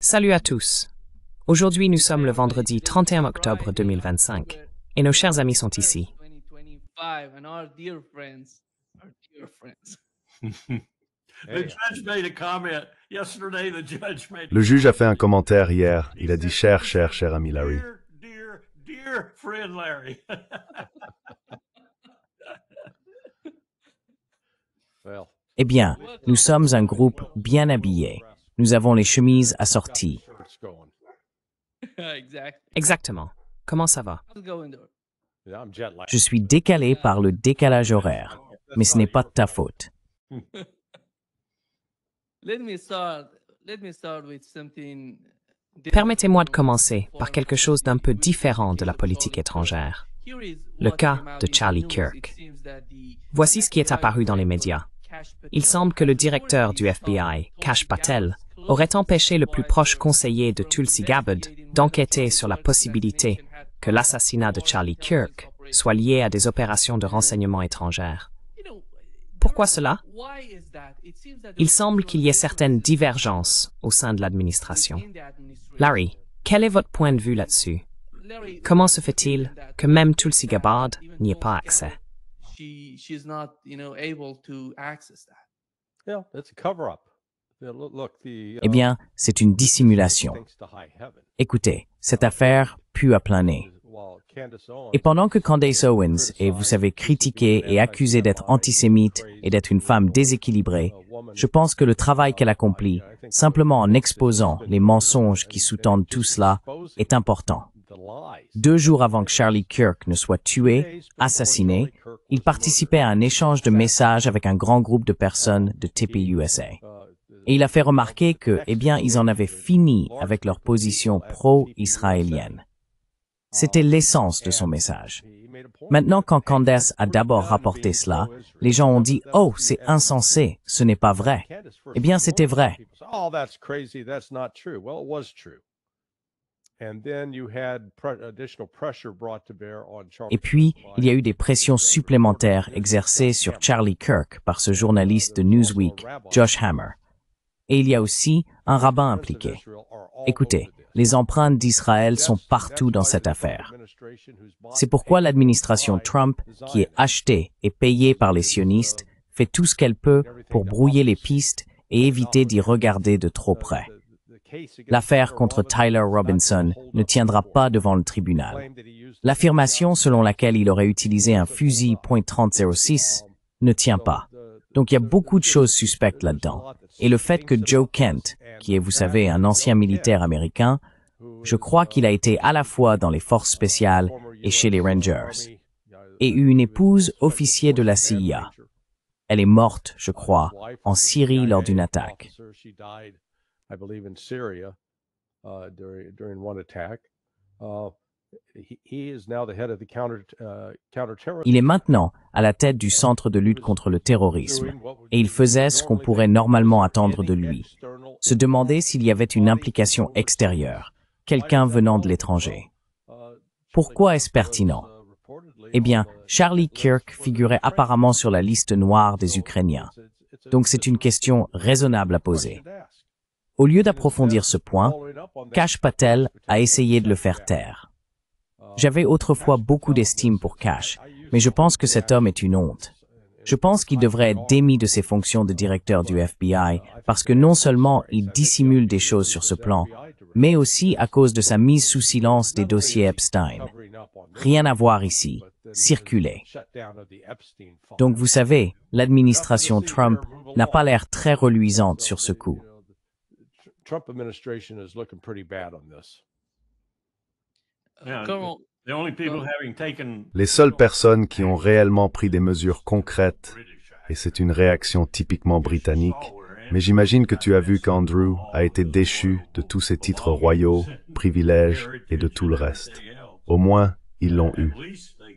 Salut à tous. Aujourd'hui, nous sommes le vendredi 31 octobre 2025 et nos chers amis sont ici. Le juge a fait un commentaire hier. Il a dit cher ami Larry. Eh bien, nous sommes un groupe bien habillé. Nous avons les chemises assorties. Exactement. Comment ça va? Je suis décalé par le décalage horaire, mais ce n'est pas de ta faute. Permettez-moi de commencer par quelque chose d'un peu différent de la politique étrangère. Le cas de Charlie Kirk. Voici ce qui est apparu dans les médias. Il semble que le directeur du FBI, Kash Patel, aurait empêché le plus proche conseiller de Tulsi Gabbard d'enquêter sur la possibilité que l'assassinat de Charlie Kirk soit lié à des opérations de renseignement étrangères. Pourquoi cela? Il semble qu'il y ait certaines divergences au sein de l'administration. Larry, quel est votre point de vue là-dessus? Comment se fait-il que même Tulsi Gabbard n'y ait pas accès? Eh bien, c'est une dissimulation. Écoutez, cette affaire pue à planer. Et pendant que Candace Owens est, vous savez, critiquée et accusée d'être antisémite et d'être une femme déséquilibrée, je pense que le travail qu'elle accomplit, simplement en exposant les mensonges qui sous-tendent tout cela, est important. 2 jours avant que Charlie Kirk ne soit tué, assassiné, il participait à un échange de messages avec un grand groupe de personnes de TPUSA. Et il a fait remarquer que, eh bien, ils en avaient fini avec leur position pro-israélienne. C'était l'essence de son message. Maintenant, quand Candace a d'abord rapporté cela, les gens ont dit « Oh, c'est insensé, ce n'est pas vrai ». Eh bien, c'était vrai. Et puis, il y a eu des pressions supplémentaires exercées sur Charlie Kirk par ce journaliste de Newsweek, Josh Hammer. Et il y a aussi un rabbin impliqué. Écoutez, les empreintes d'Israël sont partout dans cette affaire. C'est pourquoi l'administration Trump, qui est achetée et payée par les sionistes, fait tout ce qu'elle peut pour brouiller les pistes et éviter d'y regarder de trop près. L'affaire contre Tyler Robinson ne tiendra pas devant le tribunal. L'affirmation selon laquelle il aurait utilisé un fusil .3006 ne tient pas. Donc il y a beaucoup de choses suspectes là-dedans. Et le fait que Joe Kent, qui est, vous savez, un ancien militaire américain, je crois qu'il a été à la fois dans les forces spéciales et chez les Rangers, et eu une épouse officier de la CIA. Elle est morte, je crois, en Syrie lors d'une attaque. Il est maintenant à la tête du Centre de lutte contre le terrorisme, et il faisait ce qu'on pourrait normalement attendre de lui, se demander s'il y avait une implication extérieure, quelqu'un venant de l'étranger. Pourquoi est-ce pertinent? Eh bien, Charlie Kirk figurait apparemment sur la liste noire des Ukrainiens, donc c'est une question raisonnable à poser. Au lieu d'approfondir ce point, Kash Patel a essayé de le faire taire. J'avais autrefois beaucoup d'estime pour Kash, mais je pense que cet homme est une honte. Je pense qu'il devrait être démis de ses fonctions de directeur du FBI parce que non seulement il dissimule des choses sur ce plan, mais aussi à cause de sa mise sous silence des dossiers Epstein. Rien à voir ici, circuler. Donc vous savez, l'administration Trump n'a pas l'air très reluisante sur ce coup. Les seules personnes qui ont réellement pris des mesures concrètes, et c'est une réaction typiquement britannique, mais j'imagine que tu as vu qu'Andrew a été déchu de tous ses titres royaux, privilèges et de tout le reste. Au moins, ils l'ont eu.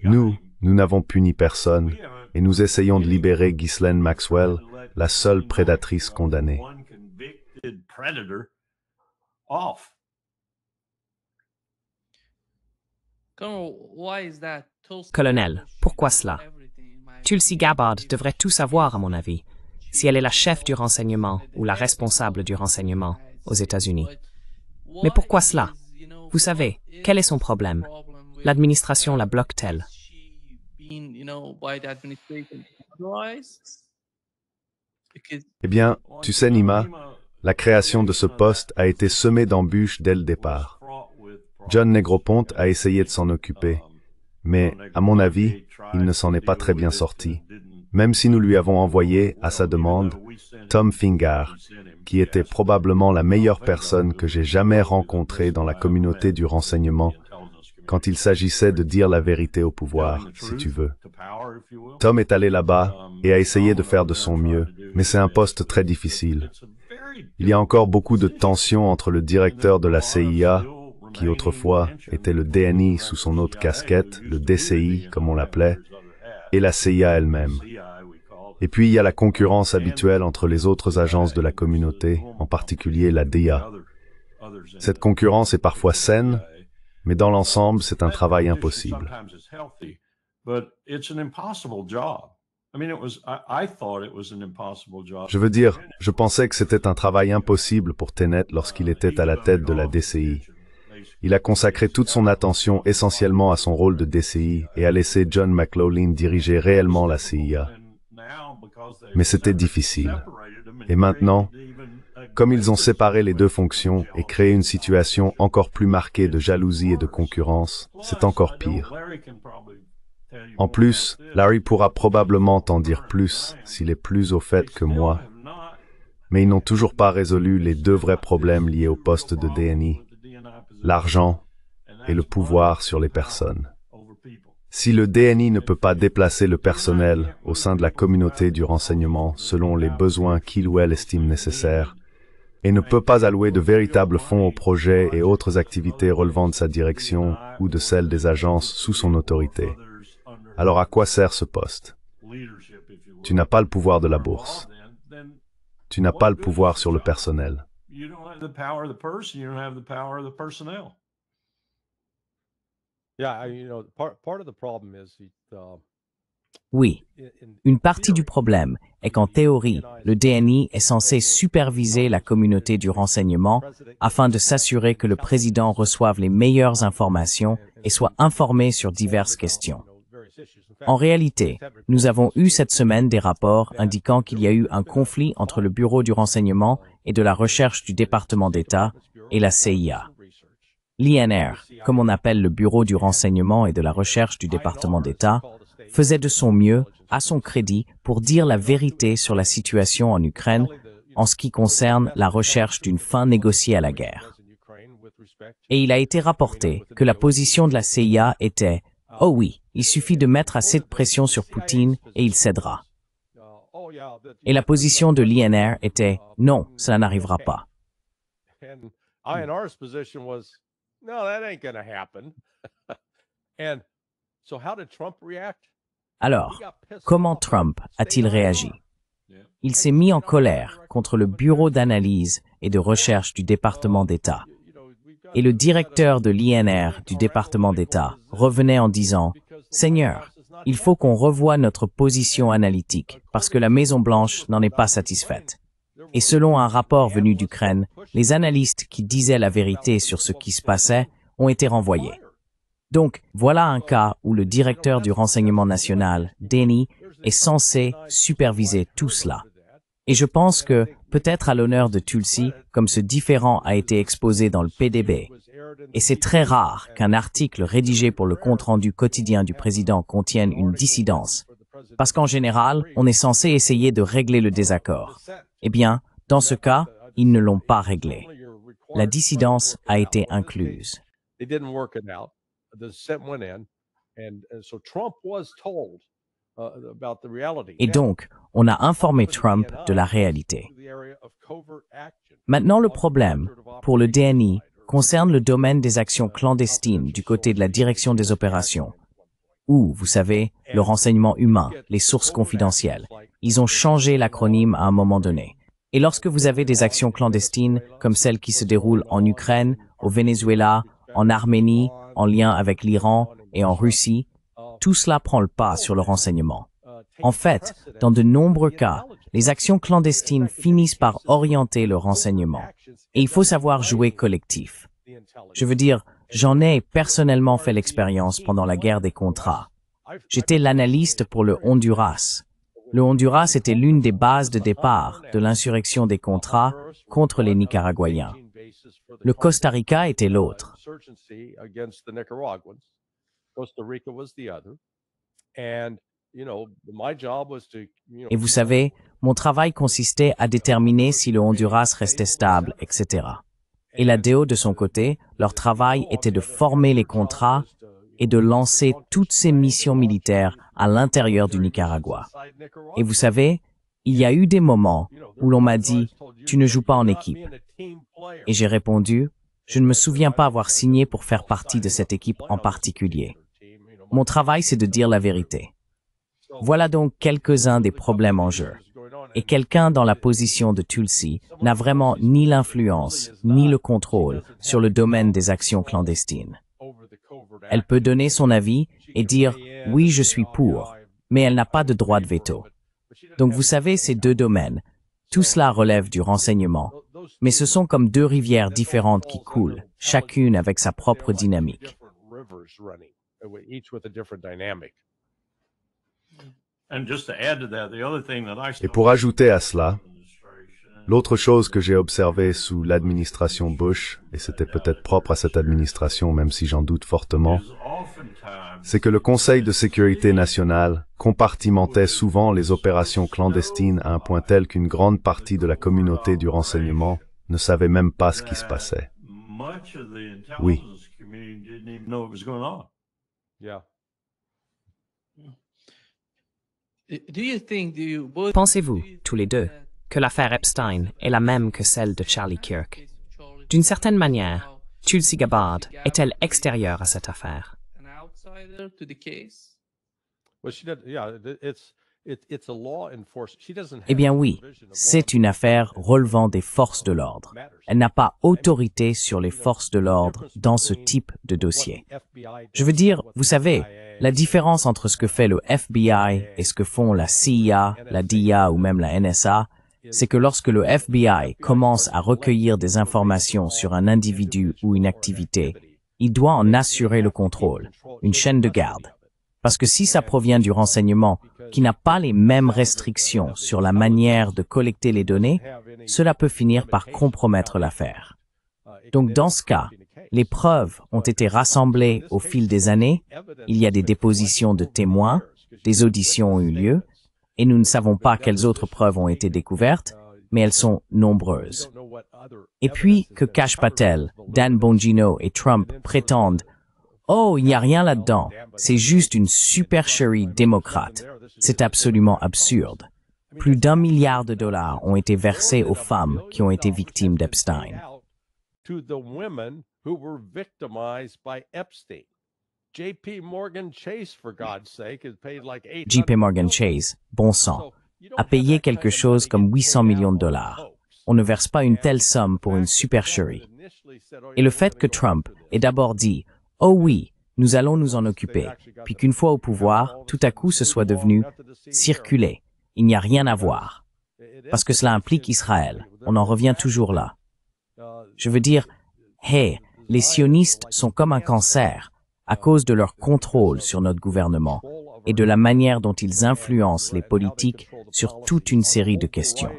Nous n'avons puni personne, et nous essayons de libérer Ghislaine Maxwell, la seule prédatrice condamnée. Colonel, pourquoi cela? Tulsi Gabbard devrait tout savoir, à mon avis, si elle est la chef du renseignement ou la responsable du renseignement aux États-Unis. Mais pourquoi cela? Vous savez, quel est son problème? L'administration la bloque-t-elle? Eh bien, tu sais, Nima, la création de ce poste a été semée d'embûches dès le départ. John Negroponte a essayé de s'en occuper, mais, à mon avis, il ne s'en est pas très bien sorti, même si nous lui avons envoyé, à sa demande, Tom Fingar, qui était probablement la meilleure personne que j'ai jamais rencontrée dans la communauté du renseignement quand il s'agissait de dire la vérité au pouvoir, si tu veux. Tom est allé là-bas et a essayé de faire de son mieux, mais c'est un poste très difficile. Il y a encore beaucoup de tensions entre le directeur de la CIA, qui autrefois était le DNI sous son autre casquette, le DCI comme on l'appelait, et la CIA elle-même. Et puis il y a la concurrence habituelle entre les autres agences de la communauté, en particulier la DIA. Cette concurrence est parfois saine, mais dans l'ensemble, c'est un travail impossible. Je veux dire, je pensais que c'était un travail impossible pour Tenet lorsqu'il était à la tête de la DCI. Il a consacré toute son attention essentiellement à son rôle de DCI et a laissé John McLaughlin diriger réellement la CIA. Mais c'était difficile. Et maintenant, comme ils ont séparé les deux fonctions et créé une situation encore plus marquée de jalousie et de concurrence, c'est encore pire. En plus, Larry pourra probablement t'en dire plus s'il est plus au fait que moi, mais ils n'ont toujours pas résolu les deux vrais problèmes liés au poste de DNI, l'argent et le pouvoir sur les personnes. Si le DNI ne peut pas déplacer le personnel au sein de la communauté du renseignement selon les besoins qu'il ou elle estime nécessaires, et ne peut pas allouer de véritables fonds aux projets et autres activités relevant de sa direction ou de celle des agences sous son autorité, alors à quoi sert ce poste? Tu n'as pas le pouvoir de la bourse. Tu n'as pas le pouvoir sur le personnel. Oui, une partie du problème est qu'en théorie, le DNI est censé superviser la communauté du renseignement afin de s'assurer que le président reçoive les meilleures informations et soit informé sur diverses questions. En réalité, nous avons eu cette semaine des rapports indiquant qu'il y a eu un conflit entre le Bureau du renseignement et de la recherche du département d'État et la CIA. L'INR, comme on appelle le Bureau du renseignement et de la recherche du département d'État, faisait de son mieux, à son crédit, pour dire la vérité sur la situation en Ukraine en ce qui concerne la recherche d'une fin négociée à la guerre. Et il a été rapporté que la position de la CIA était « Oh oui, il suffit de mettre assez de pression sur Poutine et il cédera ». Et la position de l'INR était « Non, cela n'arrivera pas ». Alors, comment Trump a-t-il réagi? Il s'est mis en colère contre le Bureau d'analyse et de recherche du département d'État. Et le directeur de l'INR du département d'État revenait en disant « Seigneur, il faut qu'on revoie notre position analytique parce que la Maison-Blanche n'en est pas satisfaite. » Et selon un rapport venu d'Ukraine, les analystes qui disaient la vérité sur ce qui se passait ont été renvoyés. Donc, voilà un cas où le directeur du renseignement national, DNI, est censé superviser tout cela. Et je pense que, peut-être à l'honneur de Tulsi, comme ce différend a été exposé dans le PDB, et c'est très rare qu'un article rédigé pour le compte-rendu quotidien du président contienne une dissidence, parce qu'en général, on est censé essayer de régler le désaccord. Eh bien, dans ce cas, ils ne l'ont pas réglé. La dissidence a été incluse. Et donc, on a informé Trump de la réalité. Maintenant, le problème, pour le DNI, concerne le domaine des actions clandestines du côté de la direction des opérations, ou, vous savez, le renseignement humain, les sources confidentielles. Ils ont changé l'acronyme à un moment donné. Et lorsque vous avez des actions clandestines, comme celles qui se déroulent en Ukraine, au Venezuela, en Arménie, en lien avec l'Iran et en Russie, tout cela prend le pas sur le renseignement. En fait, dans de nombreux cas, les actions clandestines finissent par orienter le renseignement. Et il faut savoir jouer collectif. Je veux dire, j'en ai personnellement fait l'expérience pendant la guerre des contrats. J'étais l'analyste pour le Honduras. Le Honduras était l'une des bases de départ de l'insurrection des contrats contre les Nicaraguayens. Le Costa Rica était l'autre. Et vous savez, mon travail consistait à déterminer si le Honduras restait stable, etc. Et la DO, de son côté, leur travail était de former les contrats et de lancer toutes ces missions militaires à l'intérieur du Nicaragua. Et vous savez, il y a eu des moments où l'on m'a dit « Tu ne joues pas en équipe ». Et j'ai répondu « Je ne me souviens pas avoir signé pour faire partie de cette équipe en particulier. Mon travail, c'est de dire la vérité. » Voilà donc quelques-uns des problèmes en jeu. Et quelqu'un dans la position de Tulsi n'a vraiment ni l'influence ni le contrôle sur le domaine des actions clandestines. Elle peut donner son avis et dire « oui, je suis pour », mais elle n'a pas de droit de veto. Donc vous savez, ces deux domaines, tout cela relève du renseignement, mais ce sont comme deux rivières différentes qui coulent, chacune avec sa propre dynamique. Et pour ajouter à cela, l'autre chose que j'ai observée sous l'administration Bush, et c'était peut-être propre à cette administration même si j'en doute fortement, c'est que le Conseil de sécurité nationale compartimentait souvent les opérations clandestines à un point tel qu'une grande partie de la communauté du renseignement ne savait même pas ce qui se passait. Oui. Pensez-vous, tous les deux, que l'affaire Epstein est la même que celle de Charlie Kirk? D'une certaine manière, Tulsi Gabbard est-elle extérieure à cette affaire? Eh bien oui, c'est une affaire relevant des forces de l'ordre. Elle n'a pas autorité sur les forces de l'ordre dans ce type de dossier. Je veux dire, vous savez, la différence entre ce que fait le FBI et ce que font la CIA, la DIA ou même la NSA, c'est que lorsque le FBI commence à recueillir des informations sur un individu ou une activité, il doit en assurer le contrôle, une chaîne de garde. Parce que si ça provient du renseignement qui n'a pas les mêmes restrictions sur la manière de collecter les données, cela peut finir par compromettre l'affaire. Donc dans ce cas, les preuves ont été rassemblées au fil des années, il y a des dépositions de témoins, des auditions ont eu lieu, et nous ne savons pas quelles autres preuves ont été découvertes, mais elles sont nombreuses. Et puis, que Kash Patel, Dan Bongino et Trump prétendent « Oh, il n'y a rien là-dedans, c'est juste une supercherie démocrate ». C'est absolument absurde. Plus d'1 milliard de dollars ont été versés aux femmes qui ont été victimes d'Epstein. JP Morgan Chase, bon sang, a payé quelque chose comme 800 millions de dollars. On ne verse pas une telle somme pour une supercherie. Et le fait que Trump ait d'abord dit « Oh oui, nous allons nous en occuper », puis qu'une fois au pouvoir, tout à coup ce soit devenu « circuler, il n'y a rien à voir ». Parce que cela implique Israël, on en revient toujours là. Je veux dire, hey, les sionistes sont comme un cancer, à cause de leur contrôle sur notre gouvernement et de la manière dont ils influencent les politiques sur toute une série de questions.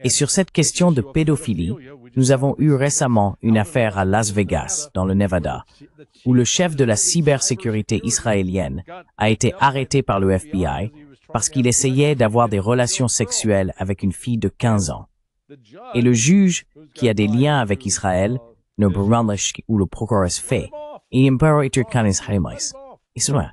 Et sur cette question de pédophilie, nous avons eu récemment une affaire à Las Vegas, dans le Nevada, où le chef de la cybersécurité israélienne a été arrêté par le FBI parce qu'il essayait d'avoir des relations sexuelles avec une fille de 15 ans. Et le juge, qui a des liens avec Israël, ou le procureur fait, et impérateur canis haimais. Et c'est loin.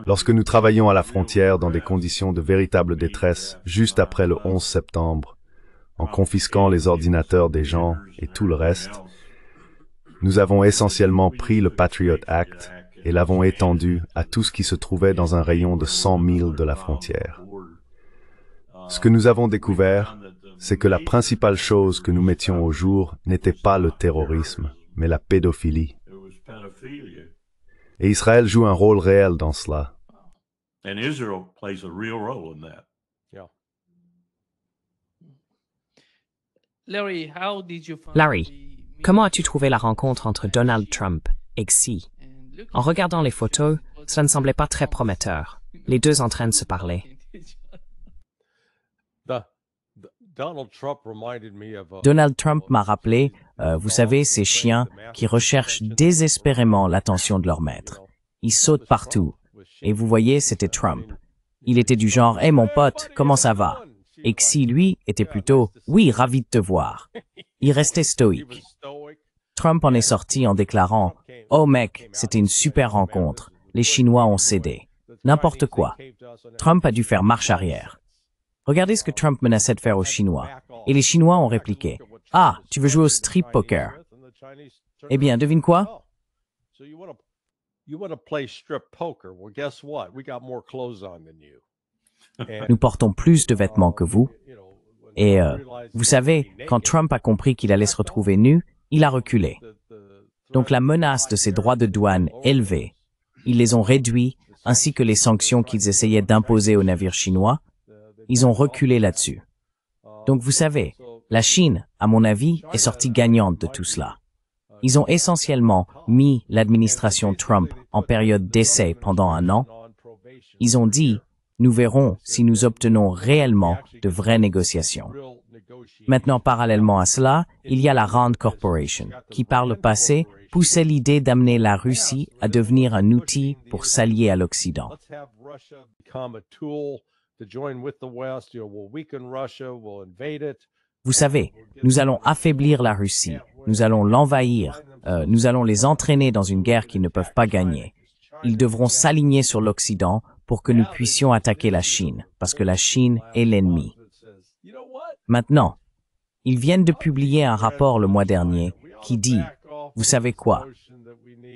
Lorsque nous travaillions à la frontière dans des conditions de véritable détresse, juste après le 11 septembre, en confisquant les ordinateurs des gens et tout le reste, nous avons essentiellement pris le Patriot Act et l'avons étendu à tout ce qui se trouvait dans un rayon de 100 milles de la frontière. Ce que nous avons découvert, c'est que la principale chose que nous mettions au jour n'était pas le terrorisme, mais la pédophilie. Et Israël joue un rôle réel dans cela. And Israel plays a real role in that. Larry, comment as-tu trouvé la rencontre entre Donald Trump et Xi? En regardant les photos, cela ne semblait pas très prometteur. Les deux en train de se parler. Donald Trump m'a rappelé, vous savez, ces chiens qui recherchent désespérément l'attention de leur maître. Ils sautent partout. Et vous voyez, c'était Trump. Il était du genre, « Hey mon pote, comment ça va? » Et Xi, lui, était plutôt, « Oui, ravi de te voir. » Il restait stoïque. Trump en est sorti en déclarant, « Oh mec, c'était une super rencontre. Les Chinois ont cédé. » N'importe quoi. Trump a dû faire marche arrière. Regardez ce que Trump menaçait de faire aux Chinois. Et les Chinois ont répliqué, « Ah, tu veux jouer au strip poker? » Eh bien, devine quoi? Nous portons plus de vêtements que vous. Et vous savez, quand Trump a compris qu'il allait se retrouver nu, il a reculé. Donc la menace de ces droits de douane élevés, ils les ont réduits, ainsi que les sanctions qu'ils essayaient d'imposer aux navires chinois, ils ont reculé là-dessus. Donc vous savez, la Chine, à mon avis, est sortie gagnante de tout cela. Ils ont essentiellement mis l'administration Trump en période d'essai pendant 1 an. Ils ont dit, nous verrons si nous obtenons réellement de vraies négociations. Maintenant, parallèlement à cela, il y a la Rand Corporation, qui par le passé poussait l'idée d'amener la Russie à devenir un outil pour s'allier à l'Occident. Vous savez, nous allons affaiblir la Russie, nous allons l'envahir, nous allons les entraîner dans une guerre qu'ils ne peuvent pas gagner. Ils devront s'aligner sur l'Occident pour que nous puissions attaquer la Chine, parce que la Chine est l'ennemi. Maintenant, ils viennent de publier un rapport le mois dernier qui dit, vous savez quoi?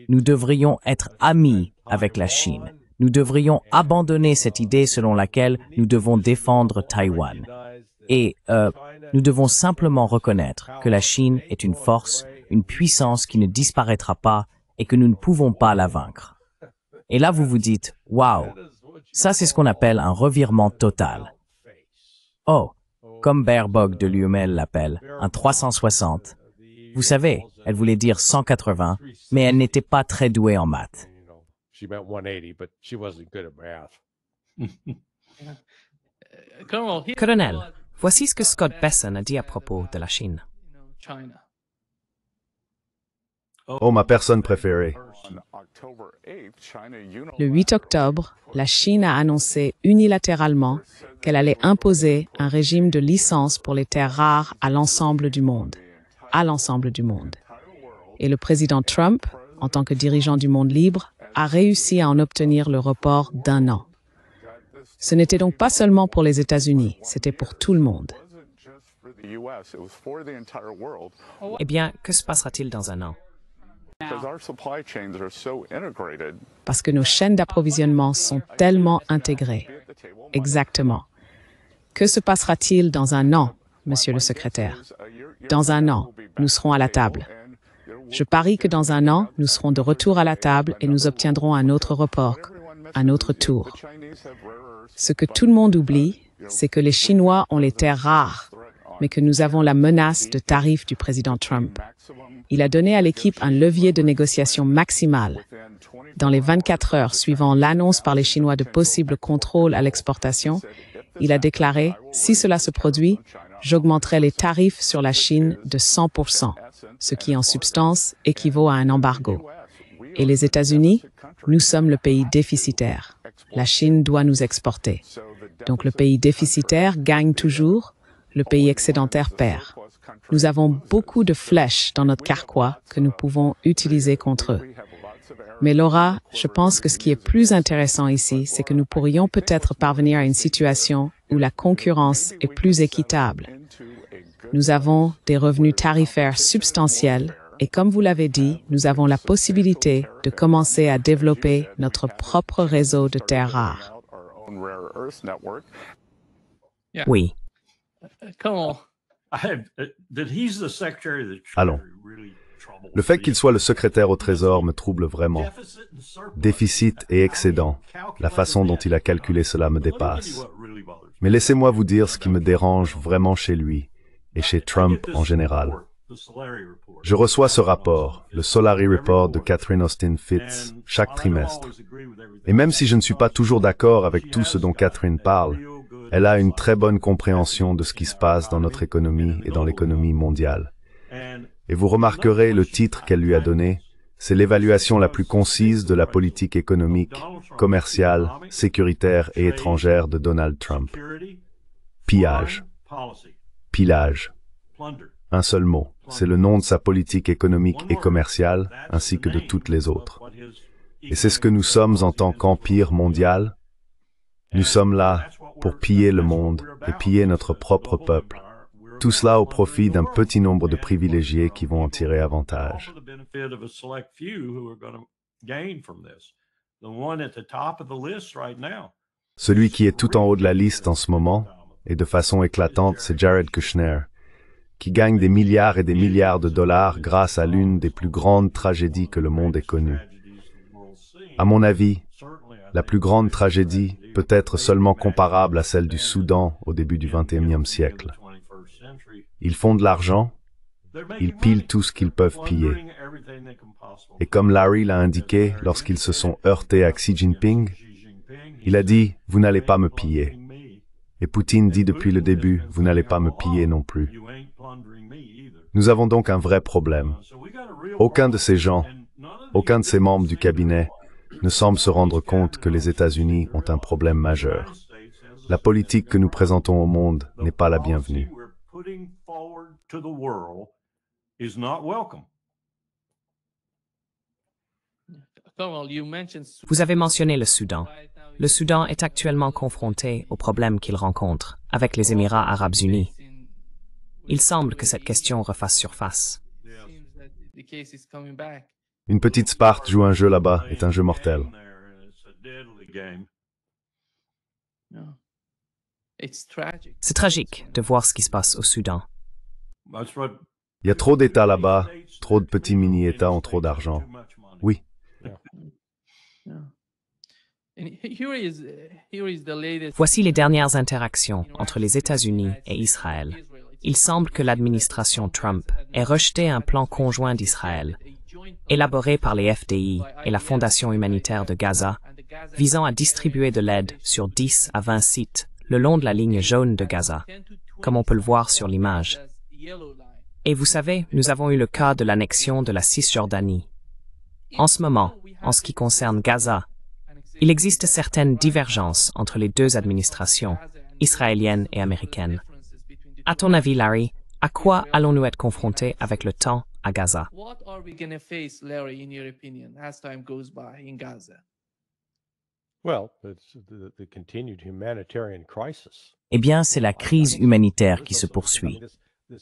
Nous devrions être amis avec la Chine. Nous devrions abandonner cette idée selon laquelle nous devons défendre Taïwan. Et nous devons simplement reconnaître que la Chine est une force, une puissance qui ne disparaîtra pas et que nous ne pouvons pas la vaincre. Et là, vous vous dites, « Waouh, ça c'est ce qu'on appelle un revirement total. » Oh, comme Baerbock de l'UML l'appelle, un 360. Vous savez, elle voulait dire 180, mais elle n'était pas très douée en maths. Colonel, voici ce que Scott Bessent a dit à propos de la Chine. Oh, ma personne préférée. Le 8 octobre, la Chine a annoncé unilatéralement qu'elle allait imposer un régime de licence pour les terres rares à l'ensemble du monde. Et le président Trump, en tant que dirigeant du monde libre, a réussi à en obtenir le report d'1 an. Ce n'était donc pas seulement pour les États-Unis, c'était pour tout le monde. Eh bien, que se passera-t-il dans 1 an? Parce que nos chaînes d'approvisionnement sont tellement intégrées. Exactement. Que se passera-t-il dans 1 an, monsieur le secrétaire? Dans 1 an, nous serons à la table. Je parie que dans 1 an, nous serons de retour à la table et nous obtiendrons un autre report, un autre tour. Ce que tout le monde oublie, c'est que les Chinois ont les terres rares, mais que nous avons la menace de tarifs du président Trump. Il a donné à l'équipe un levier de négociation maximal. Dans les 24 heures suivant l'annonce par les Chinois de possibles contrôles à l'exportation, il a déclaré « Si cela se produit, j'augmenterai les tarifs sur la Chine de 100%, ce qui en substance équivaut à un embargo. Et les États-Unis, nous sommes le pays déficitaire. La Chine doit nous exporter. Donc le pays déficitaire gagne toujours, le pays excédentaire perd. Nous avons beaucoup de flèches dans notre carquois que nous pouvons utiliser contre eux. Mais Laura, je pense que ce qui est plus intéressant ici, c'est que nous pourrions peut-être parvenir à une situation où la concurrence est plus équitable. Nous avons des revenus tarifaires substantiels et comme vous l'avez dit, nous avons la possibilité de commencer à développer notre propre réseau de terres rares. Oui. That he's the secretary of the Allons. Treasury really Le fait qu'il soit le secrétaire au Trésor me trouble vraiment. Déficit et excédent, la façon dont il a calculé cela me dépasse. Mais laissez-moi vous dire ce qui me dérange vraiment chez lui, et chez Trump en général. Je reçois ce rapport, le Solari Report de Catherine Austin Fitts, chaque trimestre. Et même si je ne suis pas toujours d'accord avec tout ce dont Catherine parle, elle a une très bonne compréhension de ce qui se passe dans notre économie et dans l'économie mondiale. Et vous remarquerez le titre qu'elle lui a donné, c'est l'évaluation la plus concise de la politique économique, commerciale, sécuritaire et étrangère de Donald Trump. Pillage. Pillage. Un seul mot, c'est le nom de sa politique économique et commerciale, ainsi que de toutes les autres. Et c'est ce que nous sommes en tant qu'empire mondial. Nous sommes là pour piller le monde et piller notre propre peuple. Tout cela au profit d'un petit nombre de privilégiés qui vont en tirer avantage. Celui qui est tout en haut de la liste en ce moment, et de façon éclatante, c'est Jared Kushner, qui gagne des milliards et des milliards de dollars grâce à l'une des plus grandes tragédies que le monde ait connues. À mon avis, la plus grande tragédie peut être seulement comparable à celle du Soudan au début du XXIe siècle. Ils font de l'argent, ils pillent tout ce qu'ils peuvent piller. Et comme Larry l'a indiqué lorsqu'ils se sont heurtés à Xi Jinping, il a dit « Vous n'allez pas me piller ». Et Poutine dit depuis le début « Vous n'allez pas me piller non plus ». Nous avons donc un vrai problème. Aucun de ces gens, aucun de ces membres du cabinet ne semble se rendre compte que les États-Unis ont un problème majeur. La politique que nous présentons au monde n'est pas la bienvenue. Vous avez mentionné le Soudan. Le Soudan est actuellement confronté aux problèmes qu'il rencontre avec les Émirats arabes unis. Il semble que cette question refasse surface. Une petite Sparte joue un jeu là-bas, est un jeu mortel. C'est tragique de voir ce qui se passe au Soudan. Il y a trop d'États là-bas, trop de petits mini-États ont trop d'argent. Oui. Voici les dernières interactions entre les États-Unis et Israël. Il semble que l'administration Trump ait rejeté un plan conjoint d'Israël, élaboré par les FDI et la Fondation humanitaire de Gaza, visant à distribuer de l'aide sur 10 à 20 sites le long de la ligne jaune de Gaza, comme on peut le voir sur l'image. Et vous savez, nous avons eu le cas de l'annexion de la Cisjordanie. En ce moment, en ce qui concerne Gaza, il existe certaines divergences entre les deux administrations, israélienne et américaine. À ton avis, Larry, à quoi allons-nous être confrontés avec le temps à Gaza? Eh bien, c'est la crise humanitaire qui se poursuit.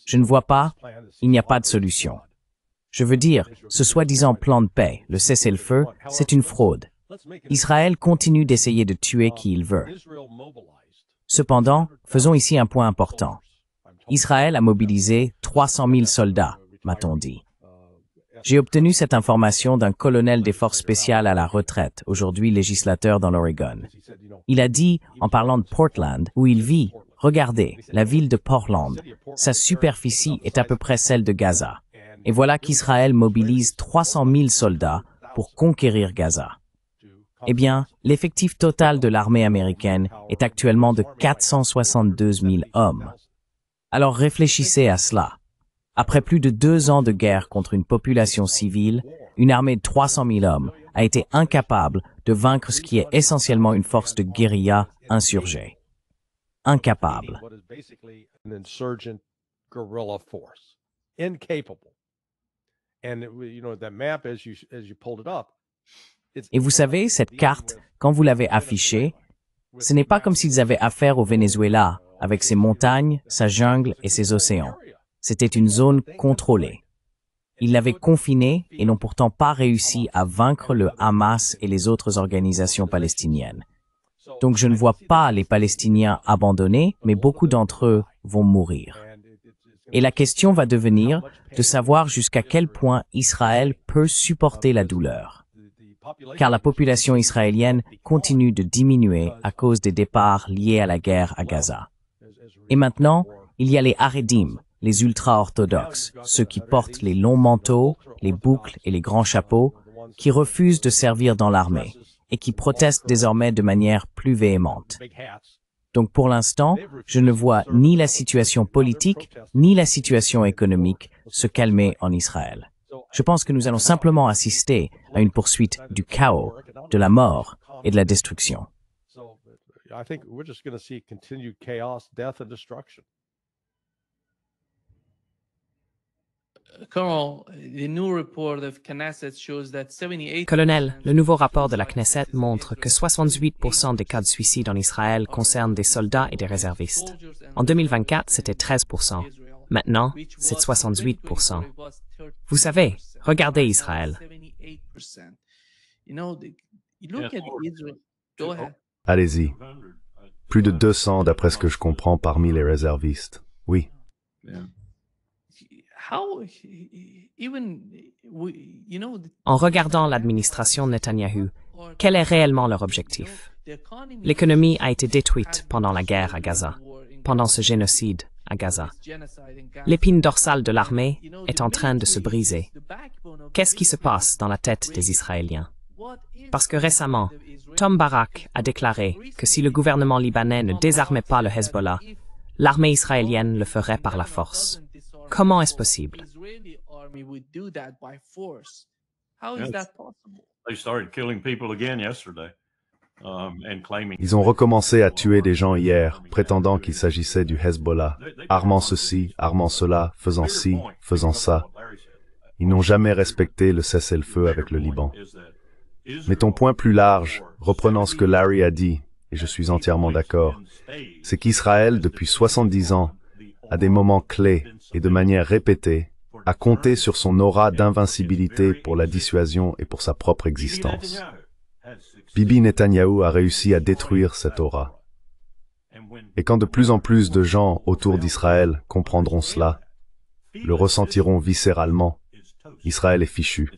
Je ne vois pas, il n'y a pas de solution. Je veux dire, ce soi-disant plan de paix, le cessez-le-feu, c'est une fraude. Israël continue d'essayer de tuer qui il veut. Cependant, faisons ici un point important. Israël a mobilisé 300 000 soldats, m'a-t-on dit. J'ai obtenu cette information d'un colonel des forces spéciales à la retraite, aujourd'hui législateur dans l'Oregon. Il a dit, en parlant de Portland, où il vit, « Regardez, la ville de Portland, sa superficie est à peu près celle de Gaza. Et voilà qu'Israël mobilise 300 000 soldats pour conquérir Gaza. » Eh bien, l'effectif total de l'armée américaine est actuellement de 472 000 hommes. Alors réfléchissez à cela. Après plus de 2 ans de guerre contre une population civile, une armée de 300 000 hommes a été incapable de vaincre ce qui est essentiellement une force de guérilla insurgée. Incapable. Et vous savez, cette carte, quand vous l'avez affichée, ce n'est pas comme s'ils avaient affaire au Venezuela, avec ses montagnes, sa jungle et ses océans. C'était une zone contrôlée. Ils l'avaient confinée et n'ont pourtant pas réussi à vaincre le Hamas et les autres organisations palestiniennes. Donc je ne vois pas les Palestiniens abandonnés, mais beaucoup d'entre eux vont mourir. Et la question va devenir de savoir jusqu'à quel point Israël peut supporter la douleur. Car la population israélienne continue de diminuer à cause des départs liés à la guerre à Gaza. Et maintenant, il y a les Haredim, les ultra-orthodoxes, ceux qui portent les longs manteaux, les boucles et les grands chapeaux, qui refusent de servir dans l'armée et qui protestent désormais de manière plus véhémente. Donc pour l'instant, je ne vois ni la situation politique ni la situation économique se calmer en Israël. Je pense que nous allons simplement assister à une poursuite du chaos, de la mort et de la destruction. Colonel, le nouveau rapport de la Knesset montre que 68% des cas de suicide en Israël concernent des soldats et des réservistes. En 2024, c'était 13%. Maintenant, c'est 68%. Vous savez, regardez Israël. Allez-y. Plus de 200 d'après ce que je comprends parmi les réservistes. Oui. En regardant l'administration Netanyahou, quel est réellement leur objectif? L'économie a été détruite pendant la guerre à Gaza, pendant ce génocide à Gaza. L'épine dorsale de l'armée est en train de se briser. Qu'est-ce qui se passe dans la tête des Israéliens? Parce que récemment, Tom Barak a déclaré que si le gouvernement libanais ne désarmait pas le Hezbollah, l'armée israélienne le ferait par la force. Comment est-ce possible? Ils ont recommencé à tuer des gens hier, prétendant qu'il s'agissait du Hezbollah, armant ceci, armant cela, faisant ci, faisant ça. Ils n'ont jamais respecté le cessez-le-feu avec le Liban. Mais ton point plus large, reprenant ce que Larry a dit, et je suis entièrement d'accord, c'est qu'Israël, depuis 70 ans, à des moments clés et de manière répétée, a compté sur son aura d'invincibilité pour la dissuasion et pour sa propre existence. Bibi Netanyahou a réussi à détruire cette aura. Et quand de plus en plus de gens autour d'Israël comprendront cela, le ressentiront viscéralement, Israël est fichu.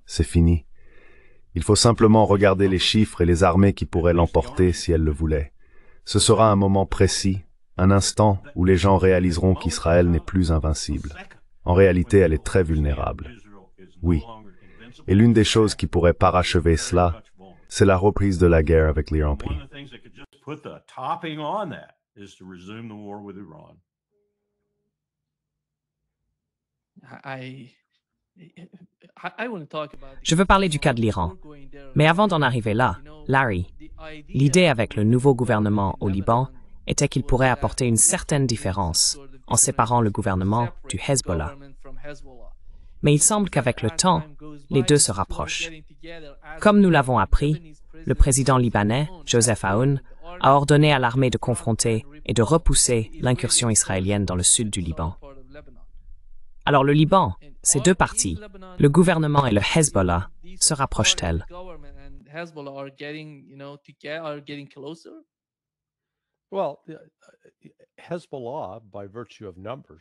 C'est fini. Il faut simplement regarder les chiffres et les armées qui pourraient l'emporter si elles le voulaient. Ce sera un moment précis, un instant où les gens réaliseront qu'Israël n'est plus invincible. En réalité, elle est très vulnérable. Oui. Et l'une des choses qui pourrait parachever cela, c'est la reprise de la guerre avec l'Iran. Je veux parler du cas de l'Iran. Mais avant d'en arriver là, Larry, l'idée avec le nouveau gouvernement au Liban était qu'il pourrait apporter une certaine différence en séparant le gouvernement du Hezbollah. Mais il semble qu'avec le temps, les deux se rapprochent. Comme nous l'avons appris, le président libanais, Joseph Aoun, a ordonné à l'armée de confronter et de repousser l'incursion israélienne dans le sud du Liban. Alors le Liban, ces deux parties, le gouvernement et le Hezbollah, se rapprochent-elles?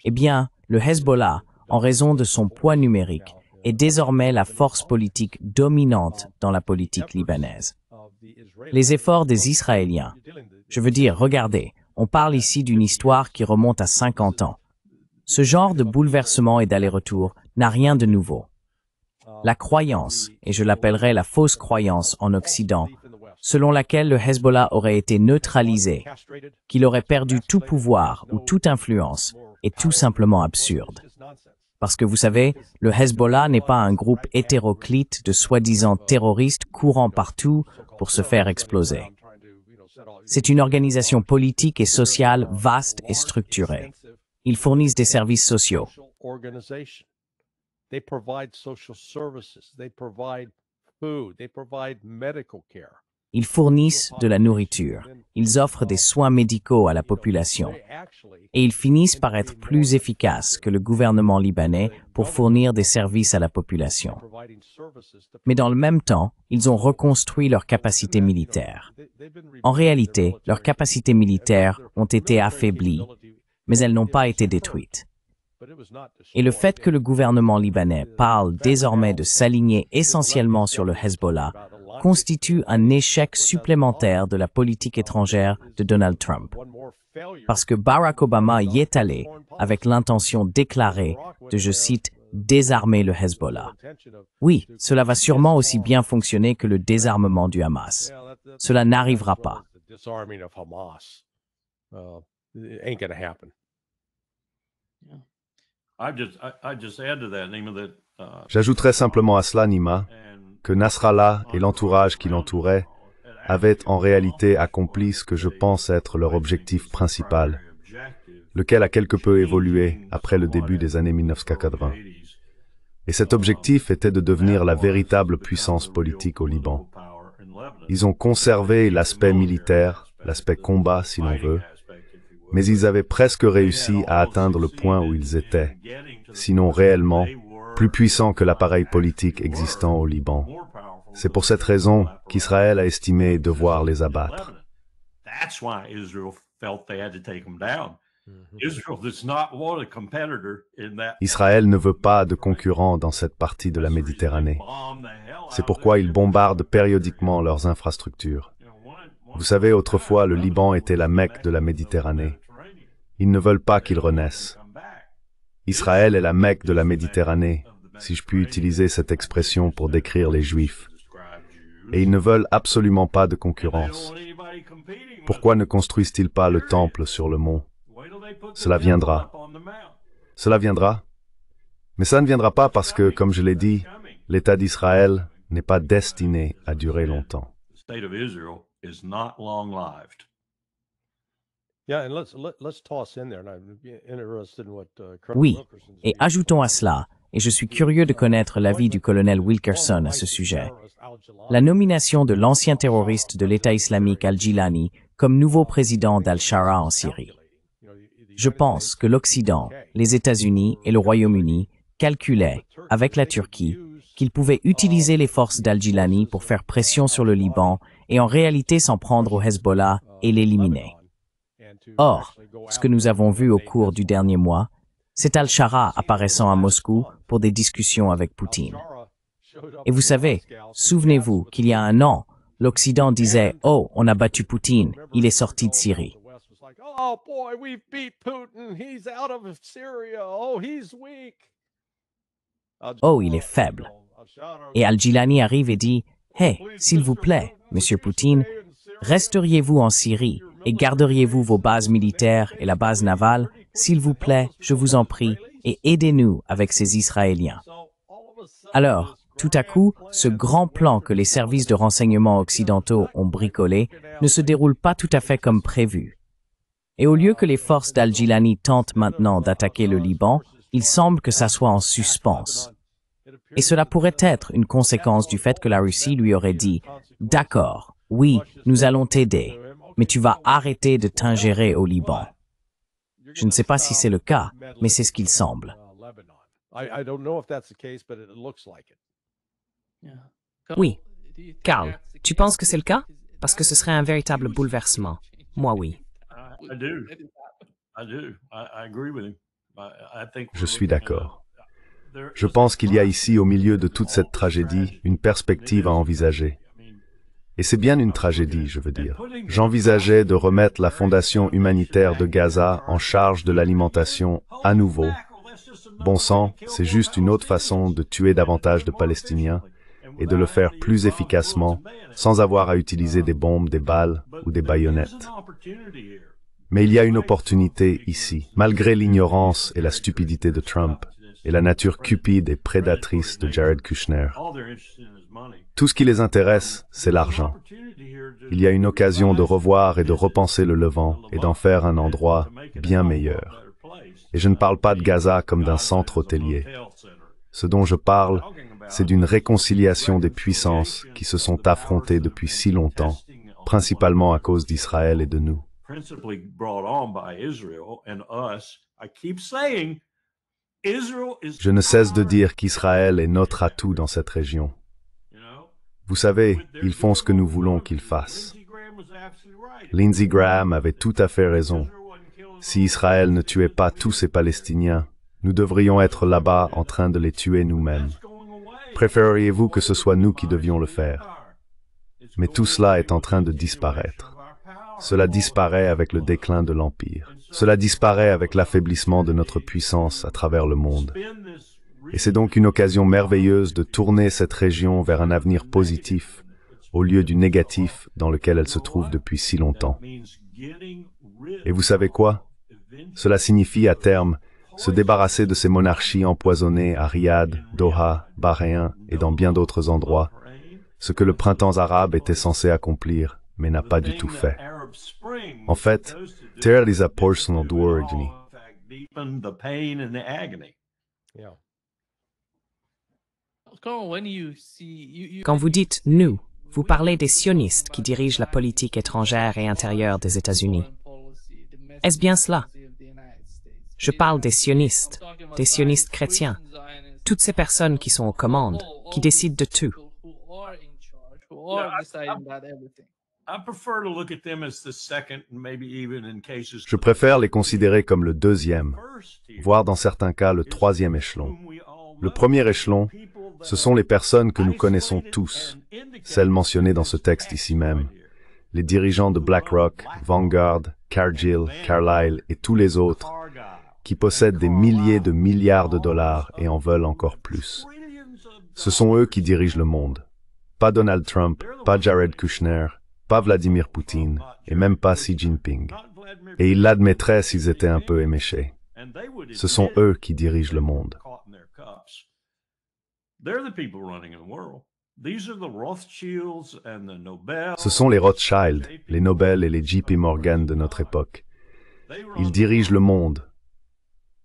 Eh bien, le Hezbollah, en raison de son poids numérique, est désormais la force politique dominante dans la politique libanaise. Les efforts des Israéliens, je veux dire, regardez, on parle ici d'une histoire qui remonte à 50 ans. Ce genre de bouleversement et d'aller-retour n'a rien de nouveau. La croyance, et je l'appellerai la fausse croyance en Occident, selon laquelle le Hezbollah aurait été neutralisé, qu'il aurait perdu tout pouvoir ou toute influence, est tout simplement absurde. Parce que vous savez, le Hezbollah n'est pas un groupe hétéroclite de soi-disant terroristes courant partout pour se faire exploser. C'est une organisation politique et sociale vaste et structurée. Ils fournissent des services sociaux. Ils fournissent de la nourriture. Ils offrent des soins médicaux à la population. Et ils finissent par être plus efficaces que le gouvernement libanais pour fournir des services à la population. Mais dans le même temps, ils ont reconstruit leurs capacités militaires. En réalité, leurs capacités militaires ont été affaiblies, mais elles n'ont pas été détruites. Et le fait que le gouvernement libanais parle désormais de s'aligner essentiellement sur le Hezbollah constitue un échec supplémentaire de la politique étrangère de Donald Trump. Parce que Barack Obama y est allé avec l'intention déclarée de, je cite, désarmer le Hezbollah. Oui, cela va sûrement aussi bien fonctionner que le désarmement du Hamas. Cela n'arrivera pas. J'ajouterais simplement à cela, Nima, que Nasrallah et l'entourage qui l'entourait avaient en réalité accompli ce que je pense être leur objectif principal, lequel a quelque peu évolué après le début des années 1980. Et cet objectif était de devenir la véritable puissance politique au Liban. Ils ont conservé l'aspect militaire, l'aspect combat si l'on veut, mais ils avaient presque réussi à atteindre le point où ils étaient, sinon réellement, plus puissants que l'appareil politique existant au Liban. C'est pour cette raison qu'Israël a estimé devoir les abattre. Israël ne veut pas de concurrents dans cette partie de la Méditerranée. C'est pourquoi ils bombardent périodiquement leurs infrastructures. Vous savez, autrefois, le Liban était la Mecque de la Méditerranée. Ils ne veulent pas qu'il renaisse. Israël est la Mecque de la Méditerranée, si je puis utiliser cette expression pour décrire les Juifs. Et ils ne veulent absolument pas de concurrence. Pourquoi ne construisent-ils pas le temple sur le mont? Cela viendra. Cela viendra. Mais ça ne viendra pas parce que, comme je l'ai dit, l'État d'Israël n'est pas destiné à durer longtemps. Oui, et ajoutons à cela, et je suis curieux de connaître l'avis du colonel Wilkerson à ce sujet, la nomination de l'ancien terroriste de l'État islamique Al-Jilani comme nouveau président d'Al-Shara en Syrie. Je pense que l'Occident, les États-Unis et le Royaume-Uni calculaient, avec la Turquie, qu'ils pouvaient utiliser les forces d'Al-Jilani pour faire pression sur le Liban et en réalité s'en prendre au Hezbollah et l'éliminer. Or, ce que nous avons vu au cours du dernier mois, c'est Al-Shara apparaissant à Moscou pour des discussions avec Poutine. Et vous savez, souvenez-vous qu'il y a un an, l'Occident disait « Oh, on a battu Poutine, il est sorti de Syrie ». Oh, il est faible. Et Al-Jilani arrive et dit « Hey, s'il vous plaît, Monsieur Poutine, resteriez-vous en Syrie et garderiez-vous vos bases militaires et la base navale, s'il vous plaît, je vous en prie, et aidez-nous avec ces Israéliens. » Alors, tout à coup, ce grand plan que les services de renseignement occidentaux ont bricolé ne se déroule pas tout à fait comme prévu. Et au lieu que les forces d'Al-Jilani tentent maintenant d'attaquer le Liban, il semble que ça soit en suspens. Et cela pourrait être une conséquence du fait que la Russie lui aurait dit « D'accord, oui, nous allons t'aider, mais tu vas arrêter de t'ingérer au Liban. » Je ne sais pas si c'est le cas, mais c'est ce qu'il semble. Oui. Carl, tu penses que c'est le cas? Parce que ce serait un véritable bouleversement. Moi, oui. Je suis d'accord. Je pense qu'il y a ici, au milieu de toute cette tragédie, une perspective à envisager. Et c'est bien une tragédie, je veux dire. J'envisageais de remettre la fondation humanitaire de Gaza en charge de l'alimentation à nouveau. Bon sang, c'est juste une autre façon de tuer davantage de Palestiniens et de le faire plus efficacement, sans avoir à utiliser des bombes, des balles ou des baïonnettes. Mais il y a une opportunité ici, malgré l'ignorance et la stupidité de Trump, et la nature cupide et prédatrice de Jared Kushner. Tout ce qui les intéresse, c'est l'argent. Il y a une occasion de revoir et de repenser le Levant et d'en faire un endroit bien meilleur. Et je ne parle pas de Gaza comme d'un centre hôtelier. Ce dont je parle, c'est d'une réconciliation des puissances qui se sont affrontées depuis si longtemps, principalement à cause d'Israël et de nous. Je ne cesse de dire qu'Israël est notre atout dans cette région. Vous savez, ils font ce que nous voulons qu'ils fassent. Lindsey Graham avait tout à fait raison. Si Israël ne tuait pas tous ces Palestiniens, Nous devrions être là-bas en train de les tuer nous-mêmes. Préféreriez-vous que ce soit nous qui devions le faire? Mais tout cela est en train de disparaître. Cela disparaît avec le déclin de l'Empire. Cela disparaît avec l'affaiblissement de notre puissance à travers le monde. Et c'est donc une occasion merveilleuse de tourner cette région vers un avenir positif, au lieu du négatif dans lequel elle se trouve depuis si longtemps. Et vous savez quoi? Cela signifie à terme se débarrasser de ces monarchies empoisonnées à Riyad, Doha, Bahreïn et dans bien d'autres endroits, ce que le printemps arabe était censé accomplir, mais n'a pas du tout fait. En fait, terre is a personal origin. Quand vous dites « nous », vous parlez des sionistes qui dirigent la politique étrangère et intérieure des États-Unis. Est-ce bien cela? Je parle des sionistes chrétiens, toutes ces personnes qui sont aux commandes, qui décident de tout. Je préfère les considérer comme le deuxième, voire dans certains cas le troisième échelon. Le premier échelon, ce sont les personnes que nous connaissons tous, celles mentionnées dans ce texte ici même, les dirigeants de BlackRock, Vanguard, Cargill, Carlyle et tous les autres, qui possèdent des milliers de milliards de dollars et en veulent encore plus. Ce sont eux qui dirigent le monde. Pas Donald Trump, pas Jared Kushner, pas Vladimir Poutine, et même pas Xi Jinping. Et ils l'admettraient s'ils étaient un peu éméchés. Ce sont eux qui dirigent le monde. Ce sont les Rothschild, les Nobel et les JP Morgan de notre époque. Ils dirigent le monde.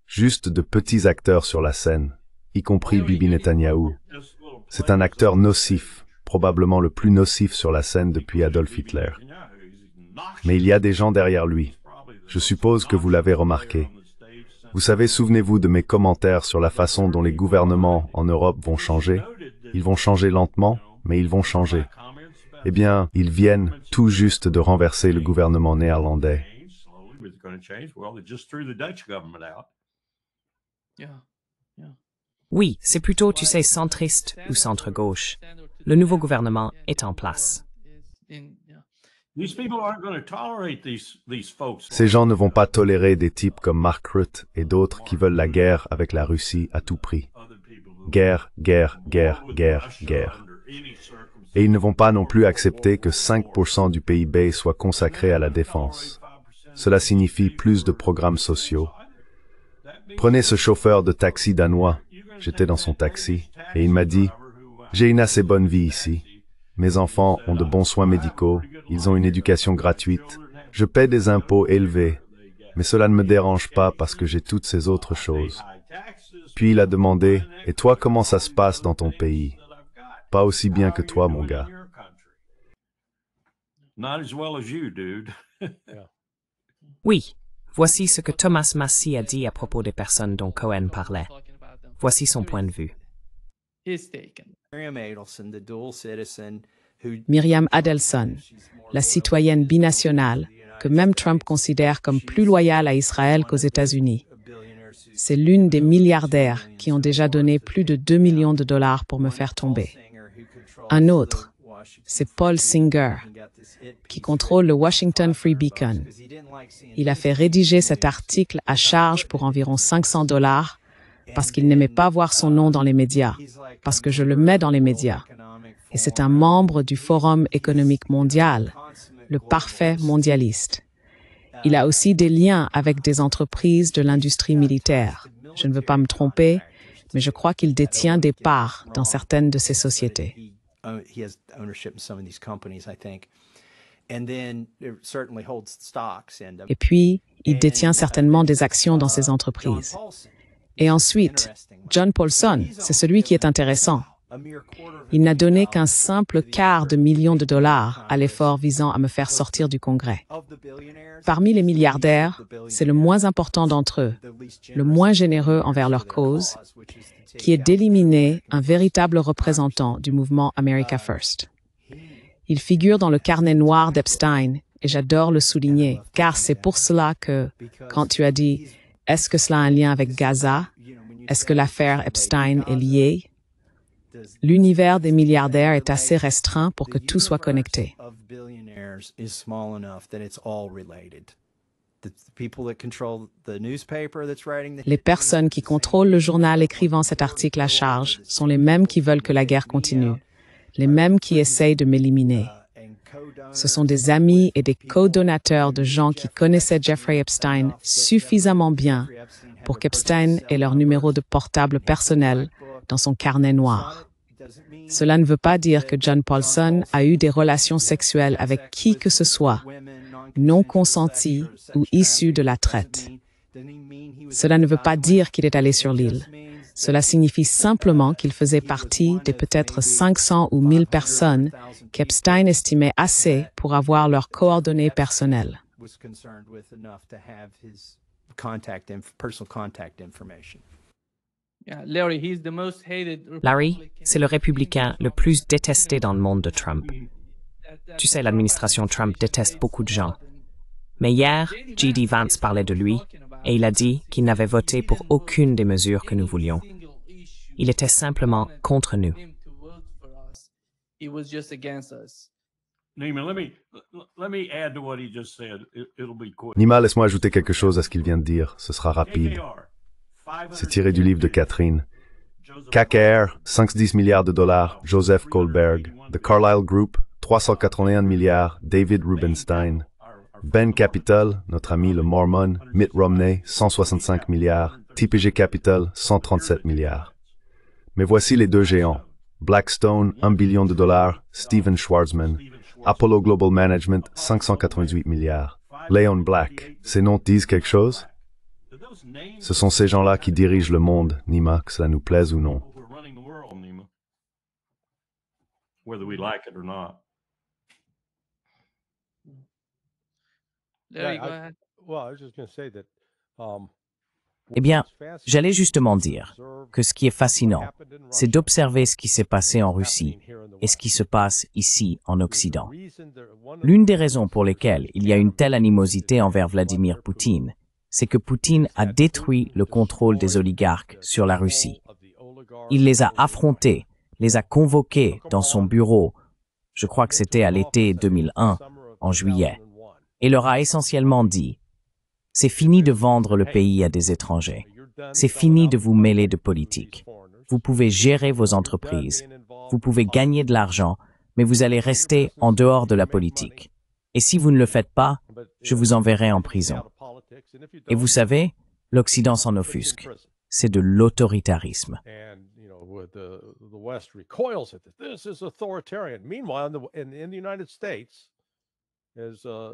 Juste de petits acteurs sur la scène, y compris Bibi Netanyahou. C'est un acteur nocif, probablement le plus nocif sur la scène depuis Adolf Hitler. Mais il y a des gens derrière lui. Je suppose que vous l'avez remarqué. Vous savez, souvenez-vous de mes commentaires sur la façon dont les gouvernements en Europe vont changer. Ils vont changer lentement, mais ils vont changer. Eh bien, ils viennent tout juste de renverser le gouvernement néerlandais. Oui, c'est plutôt, tu sais, centriste ou centre-gauche. Le nouveau gouvernement est en place. Ces gens ne vont pas tolérer des types comme Mark Rutte et d'autres qui veulent la guerre avec la Russie à tout prix. Guerre, guerre, guerre, guerre, guerre. Et ils ne vont pas non plus accepter que 5% du PIB soit consacré à la défense. Cela signifie plus de programmes sociaux. Prenez ce chauffeur de taxi danois. J'étais dans son taxi et il m'a dit « J'ai une assez bonne vie ici. Mes enfants ont de bons soins médicaux, ils ont une éducation gratuite, je paie des impôts élevés, mais cela ne me dérange pas parce que j'ai toutes ces autres choses. » Puis il a demandé « Et toi, comment ça se passe dans ton pays? » Pas aussi bien que toi, mon gars. Oui, voici ce que Thomas Massie a dit à propos des personnes dont Cohen parlait. Voici son point de vue. Myriam Adelson, la citoyenne binationale que même Trump considère comme plus loyale à Israël qu'aux États-Unis. C'est l'une des milliardaires qui ont déjà donné plus de 2 millions de dollars pour me faire tomber. Un autre, c'est Paul Singer, qui contrôle le Washington Free Beacon. Il a fait rédiger cet article à charge pour environ 500 dollars parce qu'il n'aimait pas voir son nom dans les médias, parce que je le mets dans les médias. Et c'est un membre du Forum économique mondial, le parfait mondialiste. Il a aussi des liens avec des entreprises de l'industrie militaire. Je ne veux pas me tromper, mais je crois qu'il détient des parts dans certaines de ces sociétés. Et puis, il détient certainement des actions dans ces entreprises. Et ensuite, John Paulson, c'est celui qui est intéressant. Il n'a donné qu'un simple $250 000 à l'effort visant à me faire sortir du Congrès. Parmi les milliardaires, c'est le moins important d'entre eux, le moins généreux envers leur cause, qui est d'éliminer un véritable représentant du mouvement America First. Il figure dans le carnet noir d'Epstein, et j'adore le souligner, car c'est pour cela que, quand tu as dit « Est-ce que cela a un lien avec Gaza ?», Est-ce que l'affaire Epstein est liée? L'univers des milliardaires est assez restreint pour que tout soit connecté. Les personnes qui contrôlent le journal écrivant cet article à charge sont les mêmes qui veulent que la guerre continue, les mêmes qui essayent de m'éliminer. Ce sont des amis et des co-donateurs de gens qui connaissaient Jeffrey Epstein suffisamment bien pour qu'Epstein ait leur numéro de portable personnel dans son carnet noir. Cela ne veut pas dire que John Paulson a eu des relations sexuelles avec qui que ce soit, non consenties ou issues de la traite. Cela ne veut pas dire qu'il est allé sur l'île. Cela signifie simplement qu'il faisait partie des peut-être 500 ou 1000 personnes qu'Epstein estimait assez pour avoir leurs coordonnées personnelles. Larry, c'est le républicain le plus détesté dans le monde de Trump. Tu sais, l'administration Trump déteste beaucoup de gens. Mais hier, J.D. Vance parlait de lui et il a dit qu'il n'avait voté pour aucune des mesures que nous voulions. Il était simplement contre nous. Nima, laisse-moi ajouter quelque chose à ce qu'il vient de dire. Ce sera rapide. C'est tiré du livre de Catherine. KKR, 510 milliards de dollars, Joseph Goldberg. The Carlyle Group, 381 milliards, David Rubenstein. Ben Capital, notre ami le Mormon, Mitt Romney, 165 milliards. TPG Capital, 137 milliards. Mais voici les deux géants. Blackstone, 1 billion de dollars, Steven Schwarzman. Apollo Global Management, 588 milliards. Leon Black, ces noms disent quelque chose? Ce sont ces gens-là qui dirigent le monde, Nima, que cela nous plaise ou non. Eh bien, j'allais justement dire que ce qui est fascinant, c'est d'observer ce qui s'est passé en Russie et ce qui se passe ici en Occident. L'une des raisons pour lesquelles il y a une telle animosité envers Vladimir Poutine, c'est que Poutine a détruit le contrôle des oligarques sur la Russie. Il les a affrontés, les a convoqués dans son bureau, je crois que c'était à l'été 2001, en juillet, et leur a essentiellement dit « C'est fini de vendre le pays à des étrangers. C'est fini de vous mêler de politique. Vous pouvez gérer vos entreprises, vous pouvez gagner de l'argent, mais vous allez rester en dehors de la politique. Et si vous ne le faites pas, je vous enverrai en prison. » Et vous savez, l'Occident s'en offusque. C'est de l'autoritarisme.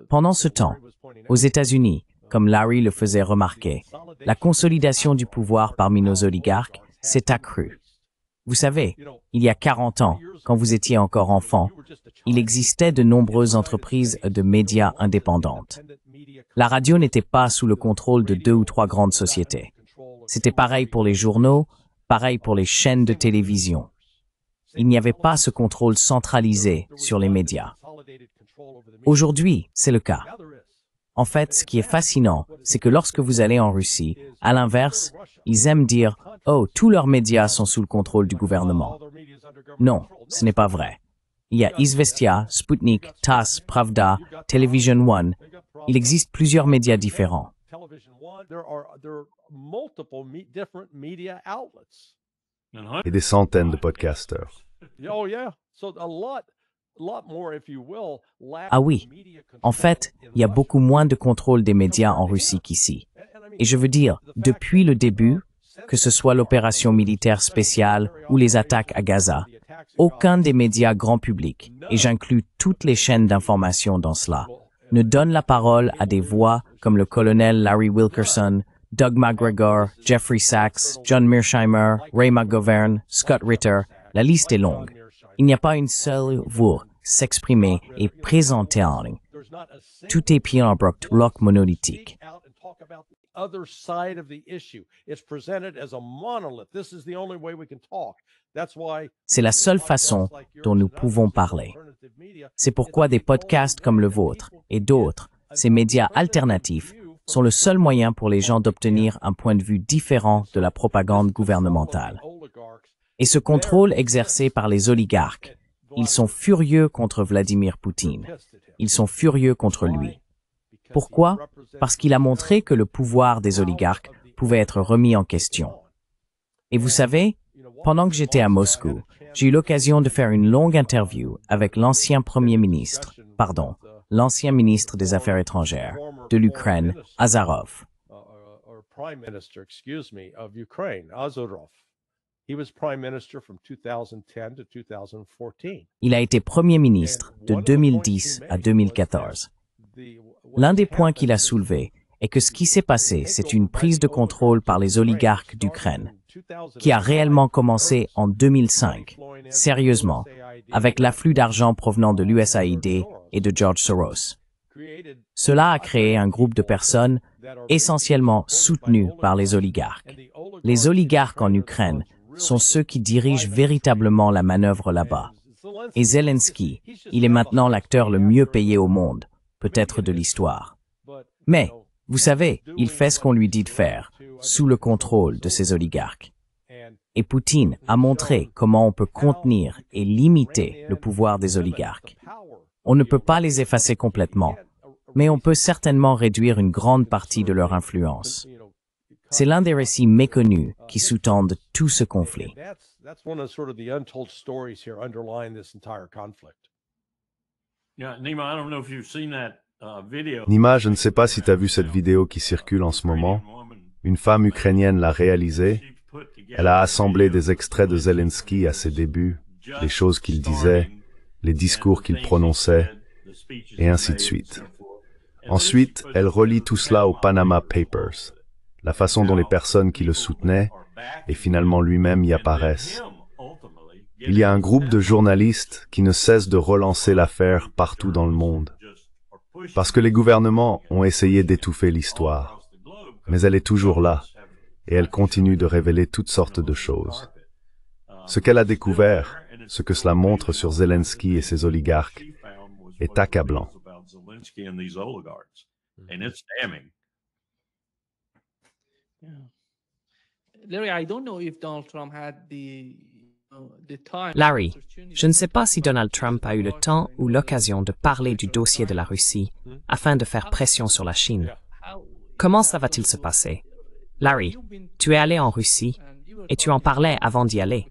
Pendant ce temps, aux États-Unis, comme Larry le faisait remarquer, la consolidation du pouvoir parmi nos oligarques s'est accrue. Vous savez, il y a 40 ans, quand vous étiez encore enfant, il existait de nombreuses entreprises de médias indépendantes. La radio n'était pas sous le contrôle de 2 ou 3 grandes sociétés. C'était pareil pour les journaux, pareil pour les chaînes de télévision. Il n'y avait pas ce contrôle centralisé sur les médias. Aujourd'hui, c'est le cas. En fait, ce qui est fascinant, c'est que lorsque vous allez en Russie, à l'inverse, ils aiment dire « Oh, tous leurs médias sont sous le contrôle du gouvernement ». Non, ce n'est pas vrai. Il y a Izvestia, Sputnik, TASS, Pravda, Television One. Il existe plusieurs médias différents. Et des centaines de podcasteurs. Ah oui, en fait, il y a beaucoup moins de contrôle des médias en Russie qu'ici. Et je veux dire, depuis le début, que ce soit l'opération militaire spéciale ou les attaques à Gaza, aucun des médias grand public, et j'inclus toutes les chaînes d'information dans cela, ne donne la parole à des voix comme le colonel Larry Wilkerson, Doug McGregor, Jeffrey Sachs, John Mearsheimer, Ray McGovern, Scott Ritter. La liste est longue. Il n'y a pas une seule voix s'exprimer et présenter en ligne. Tout est pris en bloc monolithique. C'est la seule façon dont nous pouvons parler. C'est pourquoi des podcasts comme le vôtre et d'autres, ces médias alternatifs, sont le seul moyen pour les gens d'obtenir un point de vue différent de la propagande gouvernementale. Et ce contrôle exercé par les oligarques, ils sont furieux contre Vladimir Poutine. Ils sont furieux contre lui. Pourquoi? Parce qu'il a montré que le pouvoir des oligarques pouvait être remis en question. Et vous savez, pendant que j'étais à Moscou, j'ai eu l'occasion de faire une longue interview avec l'ancien ministre des Affaires étrangères de l'Ukraine, Azarov. Il a été Premier ministre de 2010 à 2014. L'un des points qu'il a soulevé est que ce qui s'est passé, c'est une prise de contrôle par les oligarques d'Ukraine, qui a réellement commencé en 2005, sérieusement, avec l'afflux d'argent provenant de l'USAID et de George Soros. Cela a créé un groupe de personnes essentiellement soutenues par les oligarques. Les oligarques en Ukraine sont ceux qui dirigent véritablement la manœuvre là-bas. Et Zelensky, il est maintenant l'acteur le mieux payé au monde, peut-être de l'histoire. Mais, vous savez, il fait ce qu'on lui dit de faire, sous le contrôle de ces oligarques. Et Poutine a montré comment on peut contenir et limiter le pouvoir des oligarques. On ne peut pas les effacer complètement, mais on peut certainement réduire une grande partie de leur influence. C'est l'un des récits méconnus qui sous-tendent tout ce conflit. Nima, je ne sais pas si tu as vu cette vidéo qui circule en ce moment. Une femme ukrainienne l'a réalisée. Elle a assemblé des extraits de Zelensky à ses débuts, les choses qu'il disait, les discours qu'il prononçait, et ainsi de suite. Ensuite, elle relie tout cela aux Panama Papers, la façon dont les personnes qui le soutenaient, et finalement lui-même y apparaissent. Il y a un groupe de journalistes qui ne cessent de relancer l'affaire partout dans le monde. Parce que les gouvernements ont essayé d'étouffer l'histoire. Mais elle est toujours là, et elle continue de révéler toutes sortes de choses. Ce qu'elle a découvert, ce que cela montre sur Zelensky et ses oligarques, est accablant. Larry, je ne sais pas si Donald Trump a eu le temps ou l'occasion de parler du dossier de la Russie afin de faire pression sur la Chine. Comment ça va-t-il se passer? Larry, tu es allé en Russie et tu en parlais avant d'y aller.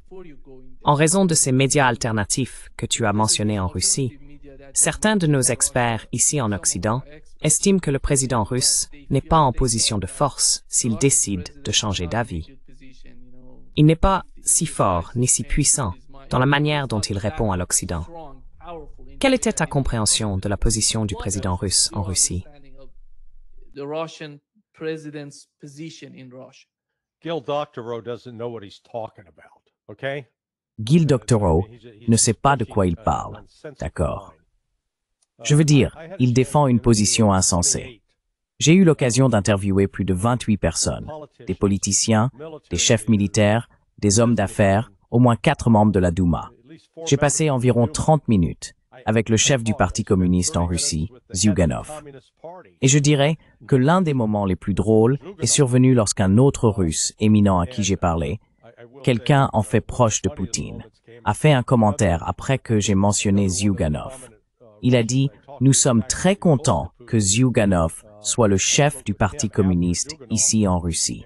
En raison de ces médias alternatifs que tu as mentionnés en Russie, certains de nos experts ici en Occident estiment que le président russe n'est pas en position de force s'il décide de changer d'avis. Il n'est pas si fort ni si puissant dans la manière dont il répond à l'Occident. Quelle était ta compréhension de la position du président russe en Russie? Gil Doctorow ne sait pas de quoi il parle, d'accord? Je veux dire, il défend une position insensée. J'ai eu l'occasion d'interviewer plus de 28 personnes, des politiciens, des chefs militaires, des hommes d'affaires, au moins 4 membres de la Douma. J'ai passé environ 30 minutes avec le chef du Parti communiste en Russie, Zyuganov. Et je dirais que l'un des moments les plus drôles est survenu lorsqu'un autre Russe éminent à qui j'ai parlé, quelqu'un en fait proche de Poutine, a fait un commentaire après que j'ai mentionné Zyuganov. Il a dit « Nous sommes très contents que Zyuganov soit le chef du Parti communiste ici en Russie ».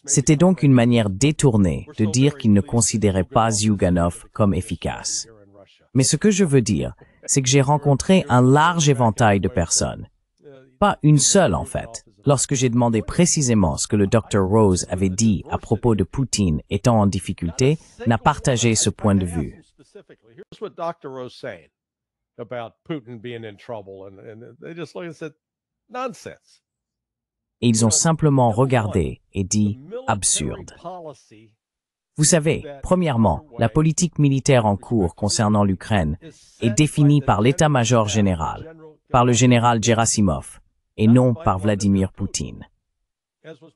C'était donc une manière détournée de dire qu'il ne considérait pas Zyuganov comme efficace. Mais ce que je veux dire, c'est que j'ai rencontré un large éventail de personnes. Pas une seule, en fait, lorsque j'ai demandé précisément ce que le Dr Rose avait dit à propos de Poutine étant en difficulté, n'a partagé ce point de vue. Et ils ont simplement regardé et dit « absurde ». Vous savez, premièrement, la politique militaire en cours concernant l'Ukraine est définie par l'état-major général, par le général Gerasimov, et non par Vladimir Poutine.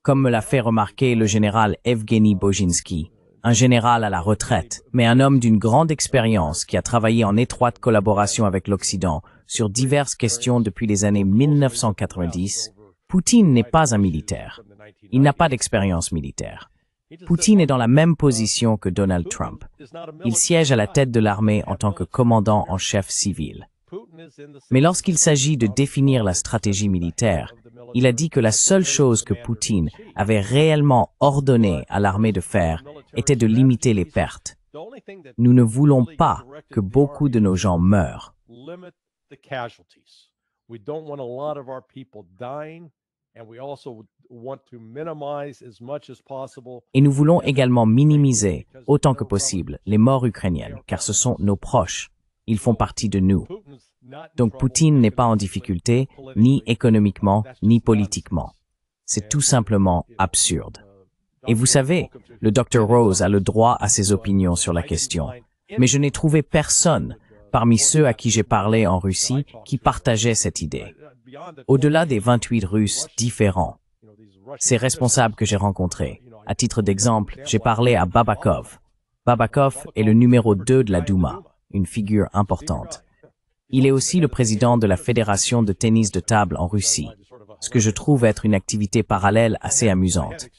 Comme me l'a fait remarquer le général Evgeny Bojinsky, un général à la retraite, mais un homme d'une grande expérience qui a travaillé en étroite collaboration avec l'Occident sur diverses questions depuis les années 1990, Poutine n'est pas un militaire. Il n'a pas d'expérience militaire. Poutine est dans la même position que Donald Trump. Il siège à la tête de l'armée en tant que commandant en chef civil. Mais lorsqu'il s'agit de définir la stratégie militaire, il a dit que la seule chose que Poutine avait réellement ordonné à l'armée de faire était de limiter les pertes. Nous ne voulons pas que beaucoup de nos gens meurent. Et nous voulons également minimiser, autant que possible, les morts ukrainiennes, car ce sont nos proches. Ils font partie de nous. Donc Poutine n'est pas en difficulté, ni économiquement, ni politiquement. C'est tout simplement absurde. Et vous savez, le Dr Rose a le droit à ses opinions sur la question. Mais je n'ai trouvé personne, parmi ceux à qui j'ai parlé en Russie, qui partageait cette idée. Au-delà des 28 Russes différents, ces responsables que j'ai rencontrés, à titre d'exemple, j'ai parlé à Babakov. Babakov est le numéro 2 de la Douma, une figure importante. Il est aussi le président de la Fédération de tennis de table en Russie, ce que je trouve être une activité parallèle assez amusante.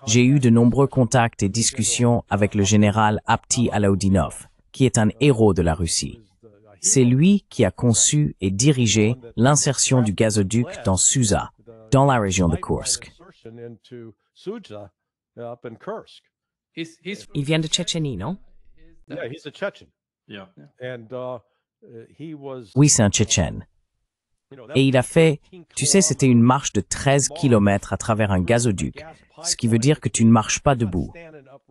J'ai eu de nombreux contacts et discussions avec le général Apti Alaoudinov, qui est un héros de la Russie. C'est lui qui a conçu et dirigé l'insertion du gazoduc dans Suza, dans la région de Kursk. Il vient de Tchétchénie, non? Oui, c'est un Tchétchène. Et il a fait, tu sais, c'était une marche de 13 kilomètres à travers un gazoduc, ce qui veut dire que tu ne marches pas debout.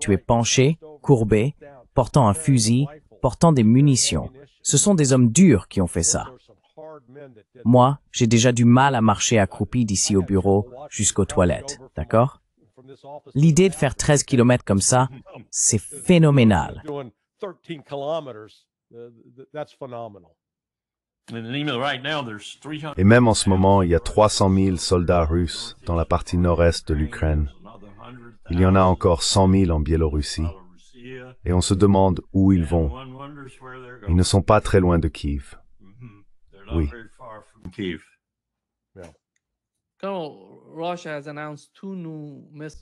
Tu es penché, courbé, portant un fusil, portant des munitions. Ce sont des hommes durs qui ont fait ça. Moi, j'ai déjà du mal à marcher accroupi d'ici au bureau jusqu'aux toilettes, d'accord? L'idée de faire 13 kilomètres comme ça, c'est phénoménal. Et même en ce moment, il y a 300 000 soldats russes dans la partie nord-est de l'Ukraine. Il y en a encore 100 000 en Biélorussie. Et on se demande où ils vont. Ils ne sont pas très loin de Kiev. Oui.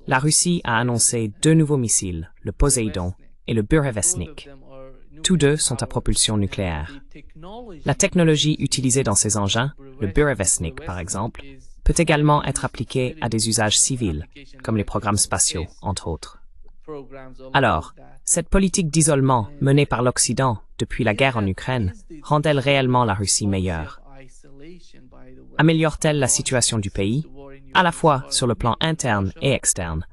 La Russie a annoncé 2 nouveaux missiles, le Poséidon et le Burevestnik. Tous 2 sont à propulsion nucléaire. La technologie utilisée dans ces engins, le Burevestnik par exemple, peut également être appliquée à des usages civils, comme les programmes spatiaux, entre autres. Alors, cette politique d'isolement menée par l'Occident depuis la guerre en Ukraine rend-elle réellement la Russie meilleure? Améliore-t-elle la situation du pays, à la fois sur le plan interne et externe,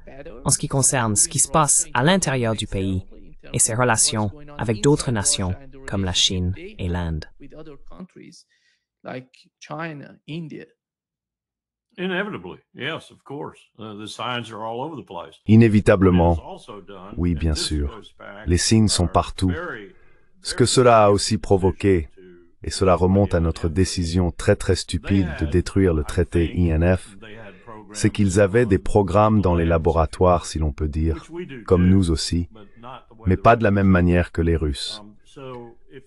en ce qui concerne ce qui se passe à l'intérieur du pays et ses relations avec d'autres nations comme la Chine et l'Inde? Inévitablement, oui, bien sûr. Les signes sont partout. Ce que cela a aussi provoqué, et cela remonte à notre décision très stupide de détruire le traité INF, c'est qu'ils avaient des programmes dans les laboratoires, si l'on peut dire, comme nous aussi, mais pas de la même manière que les Russes.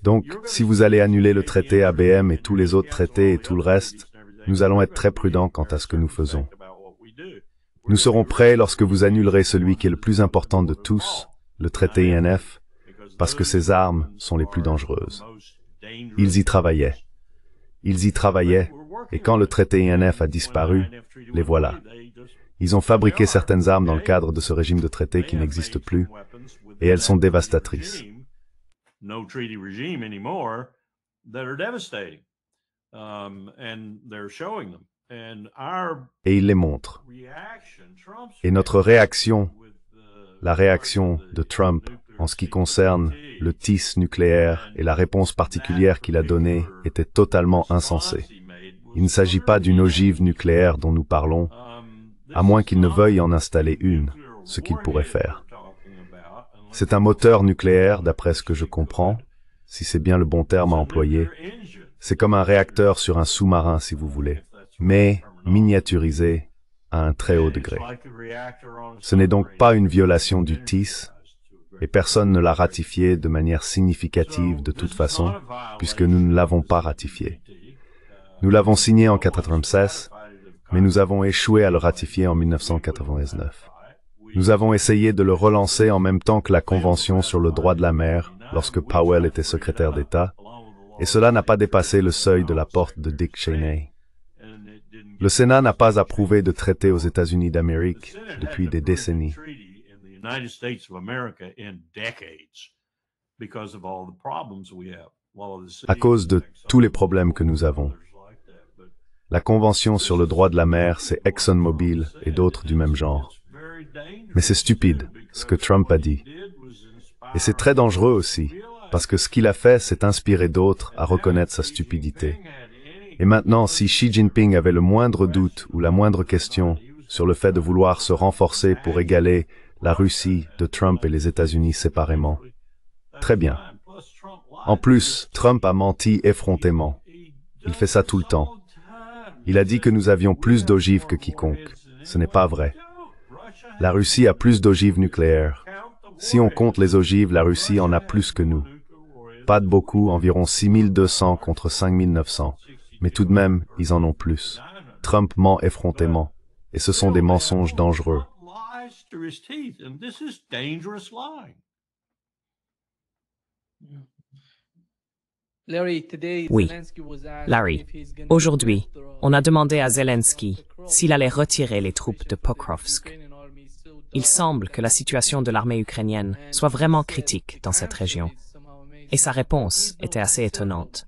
Donc, si vous allez annuler le traité ABM et tous les autres traités et tout le reste, nous allons être très prudents quant à ce que nous faisons. Nous serons prêts lorsque vous annulerez celui qui est le plus important de tous, le traité INF, parce que ces armes sont les plus dangereuses. Ils y travaillaient. Ils y travaillaient, et quand le traité INF a disparu, les voilà. Ils ont fabriqué certaines armes dans le cadre de ce régime de traité qui n'existe plus, et elles sont dévastatrices. Et ils les montrent. Et notre réaction, la réaction de Trump en ce qui concerne le TIS nucléaire et la réponse particulière qu'il a donnée était totalement insensée. Il ne s'agit pas d'une ogive nucléaire dont nous parlons, à moins qu'il ne veuille en installer une, ce qu'il pourrait faire. C'est un moteur nucléaire, d'après ce que je comprends, si c'est bien le bon terme à employer. C'est comme un réacteur sur un sous-marin, si vous voulez, mais miniaturisé à un très haut degré. Ce n'est donc pas une violation du TIS, et personne ne l'a ratifié de manière significative de toute façon, puisque nous ne l'avons pas ratifié. Nous l'avons signé en 1996, mais nous avons échoué à le ratifier en 1999. Nous avons essayé de le relancer en même temps que la Convention sur le droit de la mer, lorsque Powell était secrétaire d'État, et cela n'a pas dépassé le seuil de la porte de Dick Cheney. Le Sénat n'a pas approuvé de traité aux États-Unis d'Amérique depuis des décennies. À cause de tous les problèmes que nous avons. La Convention sur le droit de la mer, c'est ExxonMobil et d'autres du même genre. Mais c'est stupide, ce que Trump a dit. Et c'est très dangereux aussi, parce que ce qu'il a fait, c'est inspirer d'autres à reconnaître sa stupidité. Et maintenant, si Xi Jinping avait le moindre doute ou la moindre question sur le fait de vouloir se renforcer pour égaler la Russie de Trump et les États-Unis séparément, très bien. En plus, Trump a menti effrontément. Il fait ça tout le temps. Il a dit que nous avions plus d'ogives que quiconque. Ce n'est pas vrai. La Russie a plus d'ogives nucléaires. Si on compte les ogives, la Russie en a plus que nous. Pas de beaucoup, environ 6200 contre 5900. Mais tout de même, ils en ont plus. Trump ment effrontément. Et ce sont des mensonges dangereux. Oui, Larry, aujourd'hui, on a demandé à Zelensky s'il allait retirer les troupes de Pokrovsk. Il semble que la situation de l'armée ukrainienne soit vraiment critique dans cette région. Et sa réponse était assez étonnante.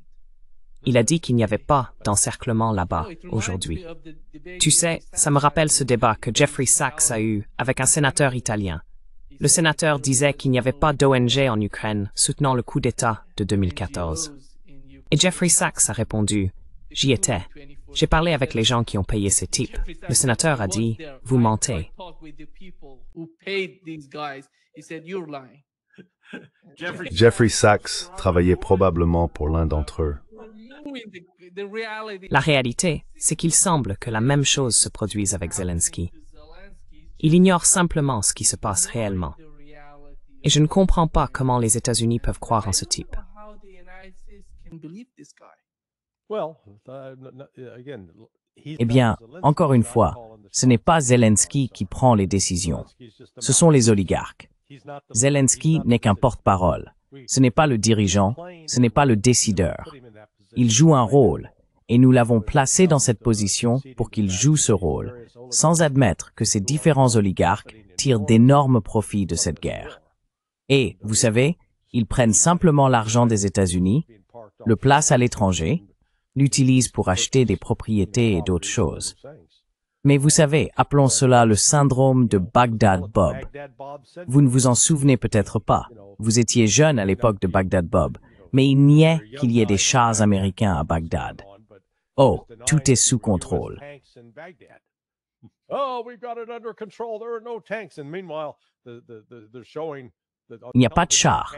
Il a dit qu'il n'y avait pas d'encerclement là-bas aujourd'hui. Tu sais, ça me rappelle ce débat que Jeffrey Sachs a eu avec un sénateur italien. Le sénateur disait qu'il n'y avait pas d'ONG en Ukraine soutenant le coup d'État de 2014. Et Jeffrey Sachs a répondu, « J'y étais. J'ai parlé avec les gens qui ont payé ces types. » Le sénateur a dit, « Vous mentez. » Jeffrey Sachs travaillait probablement pour l'un d'entre eux. La réalité, c'est qu'il semble que la même chose se produise avec Zelensky. Il ignore simplement ce qui se passe réellement. Et je ne comprends pas comment les États-Unis peuvent croire en ce type. Eh bien, encore une fois, ce n'est pas Zelensky qui prend les décisions. Ce sont les oligarques. Zelensky n'est qu'un porte-parole. Ce n'est pas le dirigeant, ce n'est pas le décideur. Il joue un rôle, et nous l'avons placé dans cette position pour qu'il joue ce rôle, sans admettre que ces différents oligarques tirent d'énormes profits de cette guerre. Et, vous savez, ils prennent simplement l'argent des États-Unis, le placent à l'étranger, l'utilisent pour acheter des propriétés et d'autres choses. Mais vous savez, appelons cela le syndrome de Baghdad Bob. Vous ne vous en souvenez peut-être pas. Vous étiez jeune à l'époque de Baghdad Bob, mais il niait qu'il y ait des chars américains à Bagdad. Oh, tout est sous contrôle. Il n'y a pas de chars.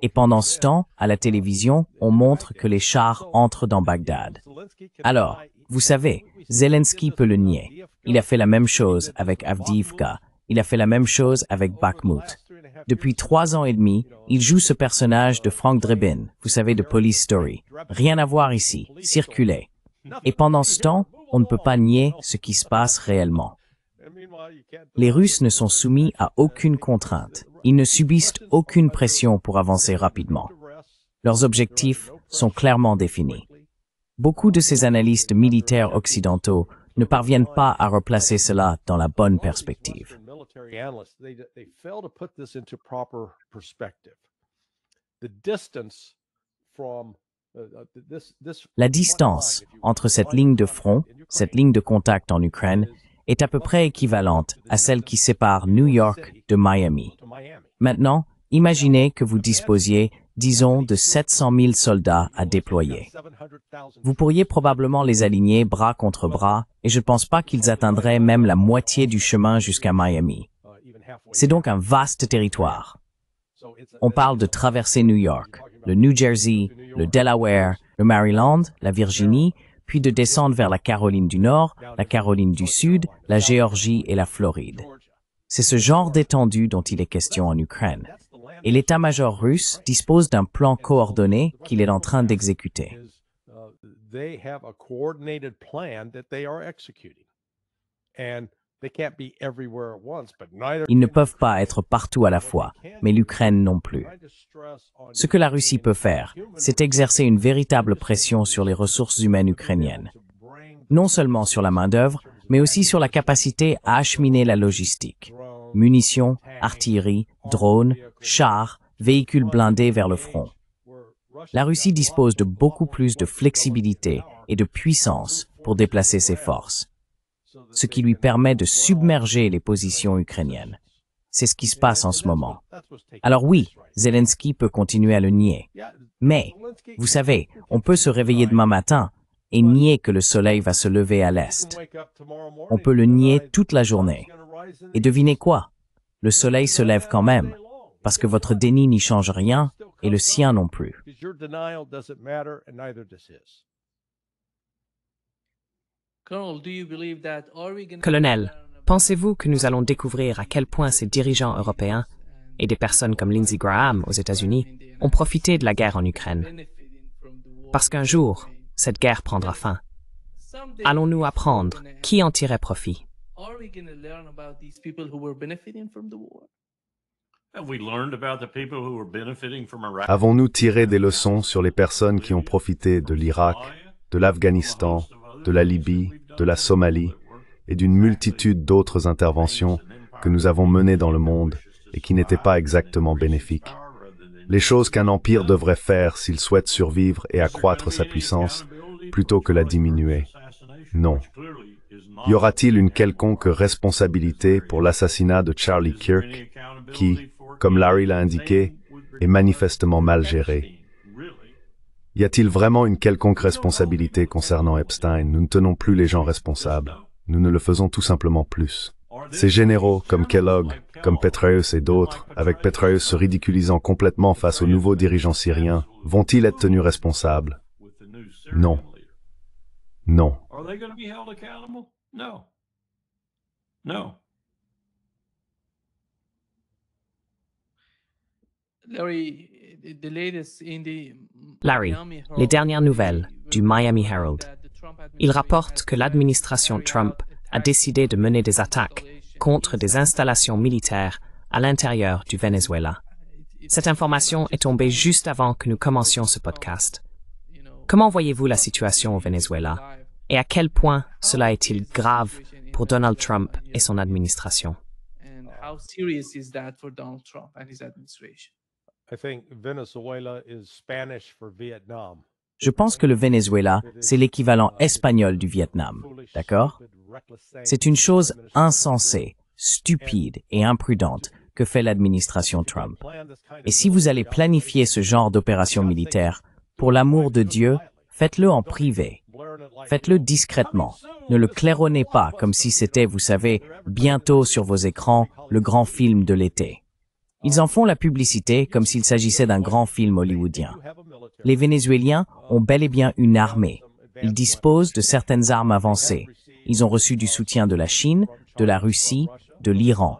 Et pendant ce temps, à la télévision, on montre que les chars entrent dans Bagdad. Alors, vous savez, Zelensky peut le nier. Il a fait la même chose avec Avdiivka. Il a fait la même chose avec Bakhmut. Depuis 3 ans et demi, il joue ce personnage de Frank Drebin, vous savez, de Police Story. Rien à voir ici, circulez. Et pendant ce temps, on ne peut pas nier ce qui se passe réellement. Les Russes ne sont soumis à aucune contrainte. Ils ne subissent aucune pression pour avancer rapidement. Leurs objectifs sont clairement définis. Beaucoup de ces analystes militaires occidentaux ne parviennent pas à replacer cela dans la bonne perspective. La distance entre cette ligne de front, cette ligne de contact en Ukraine, est à peu près équivalente à celle qui sépare New York de Miami. Maintenant, imaginez que vous disposiez, disons, de 700 000 soldats à déployer. Vous pourriez probablement les aligner bras contre bras, et je ne pense pas qu'ils atteindraient même la moitié du chemin jusqu'à Miami. C'est donc un vaste territoire. On parle de traverser New York, le New Jersey, le Delaware, le Maryland, la Virginie, puis de descendre vers la Caroline du Nord, la Caroline du Sud, la Géorgie et la Floride. C'est ce genre d'étendue dont il est question en Ukraine. Et l'état-major russe dispose d'un plan coordonné qu'il est en train d'exécuter. Ils ne peuvent pas être partout à la fois, mais l'Ukraine non plus. Ce que la Russie peut faire, c'est exercer une véritable pression sur les ressources humaines ukrainiennes. Non seulement sur la main-d'œuvre, mais aussi sur la capacité à acheminer la logistique. Munitions, artillerie, drones, chars, véhicules blindés vers le front. La Russie dispose de beaucoup plus de flexibilité et de puissance pour déplacer ses forces, ce qui lui permet de submerger les positions ukrainiennes. C'est ce qui se passe en ce moment. Alors oui, Zelensky peut continuer à le nier. Mais, vous savez, on peut se réveiller demain matin et nier que le soleil va se lever à l'est. On peut le nier toute la journée. Et devinez quoi? Le soleil se lève quand même, parce que votre déni n'y change rien et le sien non plus. Colonel, pensez-vous que nous allons découvrir à quel point ces dirigeants européens et des personnes comme Lindsey Graham aux États-Unis ont profité de la guerre en Ukraine? Parce qu'un jour, cette guerre prendra fin. Allons-nous apprendre qui en tirait profit? Avons-nous tiré des leçons sur les personnes qui ont profité de l'Irak, de l'Afghanistan, de la Libye, de la Somalie et d'une multitude d'autres interventions que nous avons menées dans le monde et qui n'étaient pas exactement bénéfiques? Les choses qu'un empire devrait faire s'il souhaite survivre et accroître sa puissance, plutôt que la diminuer. Non. Y aura-t-il une quelconque responsabilité pour l'assassinat de Charlie Kirk, qui, comme Larry l'a indiqué, est manifestement mal géré? Y a-t-il vraiment une quelconque responsabilité concernant Epstein? Nous ne tenons plus les gens responsables. Nous ne le faisons tout simplement plus. Ces généraux, comme Kellogg, comme Petraeus et d'autres, avec Petraeus se ridiculisant complètement face aux nouveaux dirigeants syriens, vont-ils être tenus responsables? Non. Non. Larry, les dernières nouvelles du Miami Herald. Il rapporte que l'administration Trump a décidé de mener des attaques contre des installations militaires à l'intérieur du Venezuela. Cette information est tombée juste avant que nous commencions ce podcast. Comment voyez-vous la situation au Venezuela et à quel point cela est-il grave pour Donald Trump et son administration? Je pense que le Venezuela, c'est l'équivalent espagnol du Vietnam, d'accord? C'est une chose insensée, stupide et imprudente que fait l'administration Trump. Et si vous allez planifier ce genre d'opération militaire, pour l'amour de Dieu, faites-le en privé. Faites-le discrètement. Ne le claironnez pas comme si c'était, vous savez, bientôt sur vos écrans, le grand film de l'été. Ils en font la publicité comme s'il s'agissait d'un grand film hollywoodien. Les Vénézuéliens ont bel et bien une armée. Ils disposent de certaines armes avancées. Ils ont reçu du soutien de la Chine, de la Russie, de l'Iran.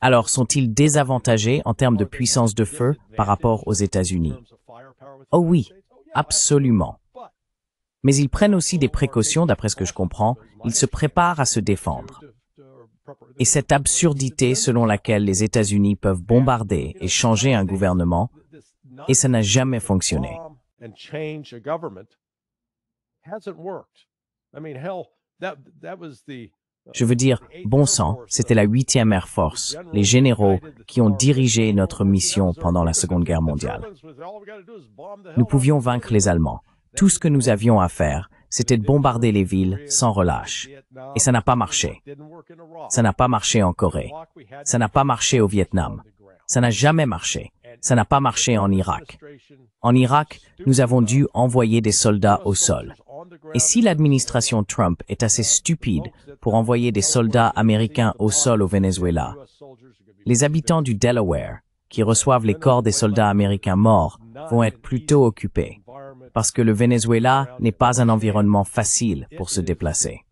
Alors, sont-ils désavantagés en termes de puissance de feu par rapport aux États-Unis? Oh oui, absolument. Mais ils prennent aussi des précautions, d'après ce que je comprends. Ils se préparent à se défendre. Et cette absurdité selon laquelle les États-Unis peuvent bombarder et changer un gouvernement, et ça n'a jamais fonctionné. Je veux dire, bon sang, c'était la 8e Air Force, les généraux qui ont dirigé notre mission pendant la Seconde Guerre mondiale. Nous pouvions vaincre les Allemands. Tout ce que nous avions à faire, c'était de bombarder les villes sans relâche. Et ça n'a pas marché. Ça n'a pas marché en Corée. Ça n'a pas marché au Vietnam. Ça n'a jamais marché. Ça n'a pas marché en Irak. En Irak, nous avons dû envoyer des soldats au sol. Et si l'administration Trump est assez stupide pour envoyer des soldats américains au sol au Venezuela, les habitants du Delaware, qui reçoivent les corps des soldats américains morts, vont être plutôt occupés. Parce que le Venezuela n'est pas un environnement facile pour se déplacer.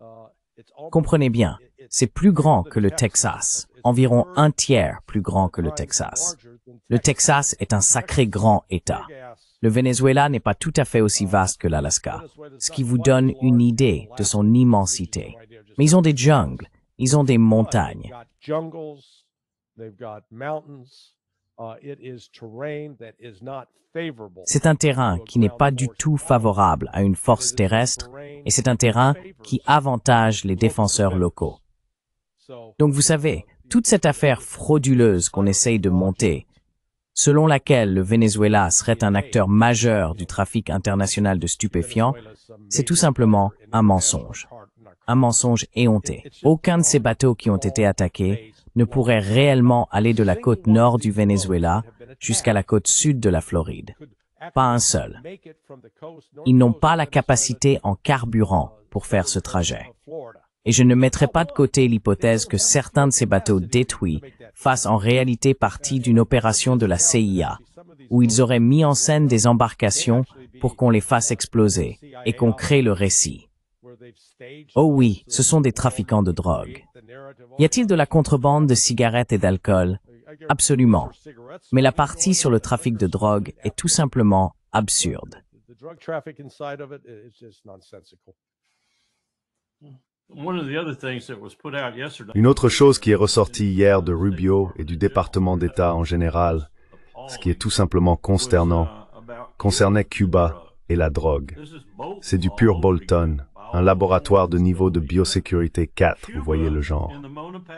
Comprenez bien, c'est plus grand que le Texas, environ 1/3 plus grand que le Texas. Le Texas est un sacré grand État. Le Venezuela n'est pas tout à fait aussi vaste que l'Alaska, ce qui vous donne une idée de son immensité. Mais ils ont des jungles, Ils ont des montagnes. C'est un terrain qui n'est pas du tout favorable à une force terrestre et c'est un terrain qui avantage les défenseurs locaux. Donc vous savez, toute cette affaire frauduleuse qu'on essaye de monter, selon laquelle le Venezuela serait un acteur majeur du trafic international de stupéfiants, c'est tout simplement un mensonge. Un mensonge éhonté. Aucun de ces bateaux qui ont été attaqués ne pourrait réellement aller de la côte nord du Venezuela jusqu'à la côte sud de la Floride. Pas un seul. Ils n'ont pas la capacité en carburant pour faire ce trajet. Et je ne mettrai pas de côté l'hypothèse que certains de ces bateaux détruits fassent en réalité partie d'une opération de la CIA, où ils auraient mis en scène des embarcations pour qu'on les fasse exploser et qu'on crée le récit. Oh oui, ce sont des trafiquants de drogue. Y a-t-il de la contrebande de cigarettes et d'alcool? Absolument. Mais la partie sur le trafic de drogue est tout simplement absurde. Une autre chose qui est ressortie hier de Rubio et du département d'État en général, ce qui est tout simplement consternant, concernait Cuba et la drogue. C'est du pur Bolton, un laboratoire de niveau de biosécurité 4, vous voyez le genre.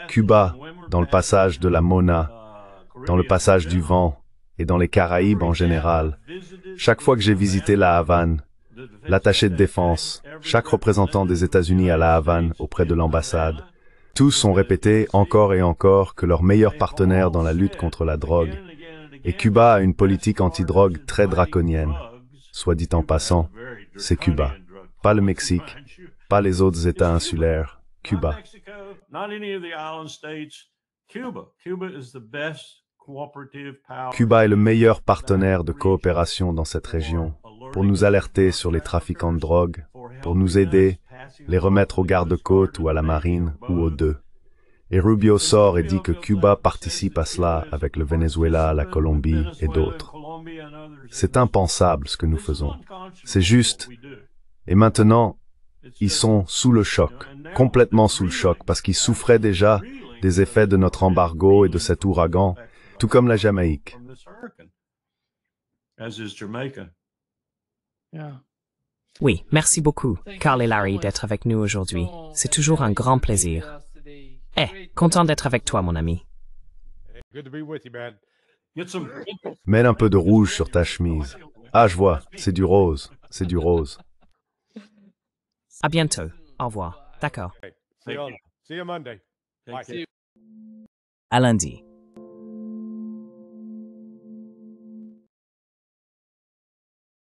Cuba, dans le passage de la Mona, dans le passage du vent et dans les Caraïbes en général. Chaque fois que j'ai visité la Havane, l'attaché de défense, chaque représentant des États-Unis à la Havane auprès de l'ambassade, tous ont répété encore et encore que leur meilleur partenaire dans la lutte contre la drogue. Et Cuba a une politique anti-drogue très draconienne. Soit dit en passant, c'est Cuba. Pas le Mexique, pas les autres États insulaires, Cuba. Cuba est le meilleur partenaire de coopération dans cette région pour nous alerter sur les trafiquants de drogue, pour nous aider, les remettre aux gardes-côtes ou à la marine ou aux deux. Et Rubio sort et dit que Cuba participe à cela avec le Venezuela, la Colombie et d'autres. C'est impensable ce que nous faisons. C'est juste. Et maintenant, ils sont sous le choc, complètement sous le choc, parce qu'ils souffraient déjà des effets de notre embargo et de cet ouragan, tout comme la Jamaïque. Oui, merci beaucoup, Carl et Larry, d'être avec nous aujourd'hui. C'est toujours un grand plaisir. Content d'être avec toi, mon ami. Mets un peu de rouge sur ta chemise. Ah, je vois, c'est du rose, c'est du rose. À bientôt. Au revoir. D'accord. À lundi.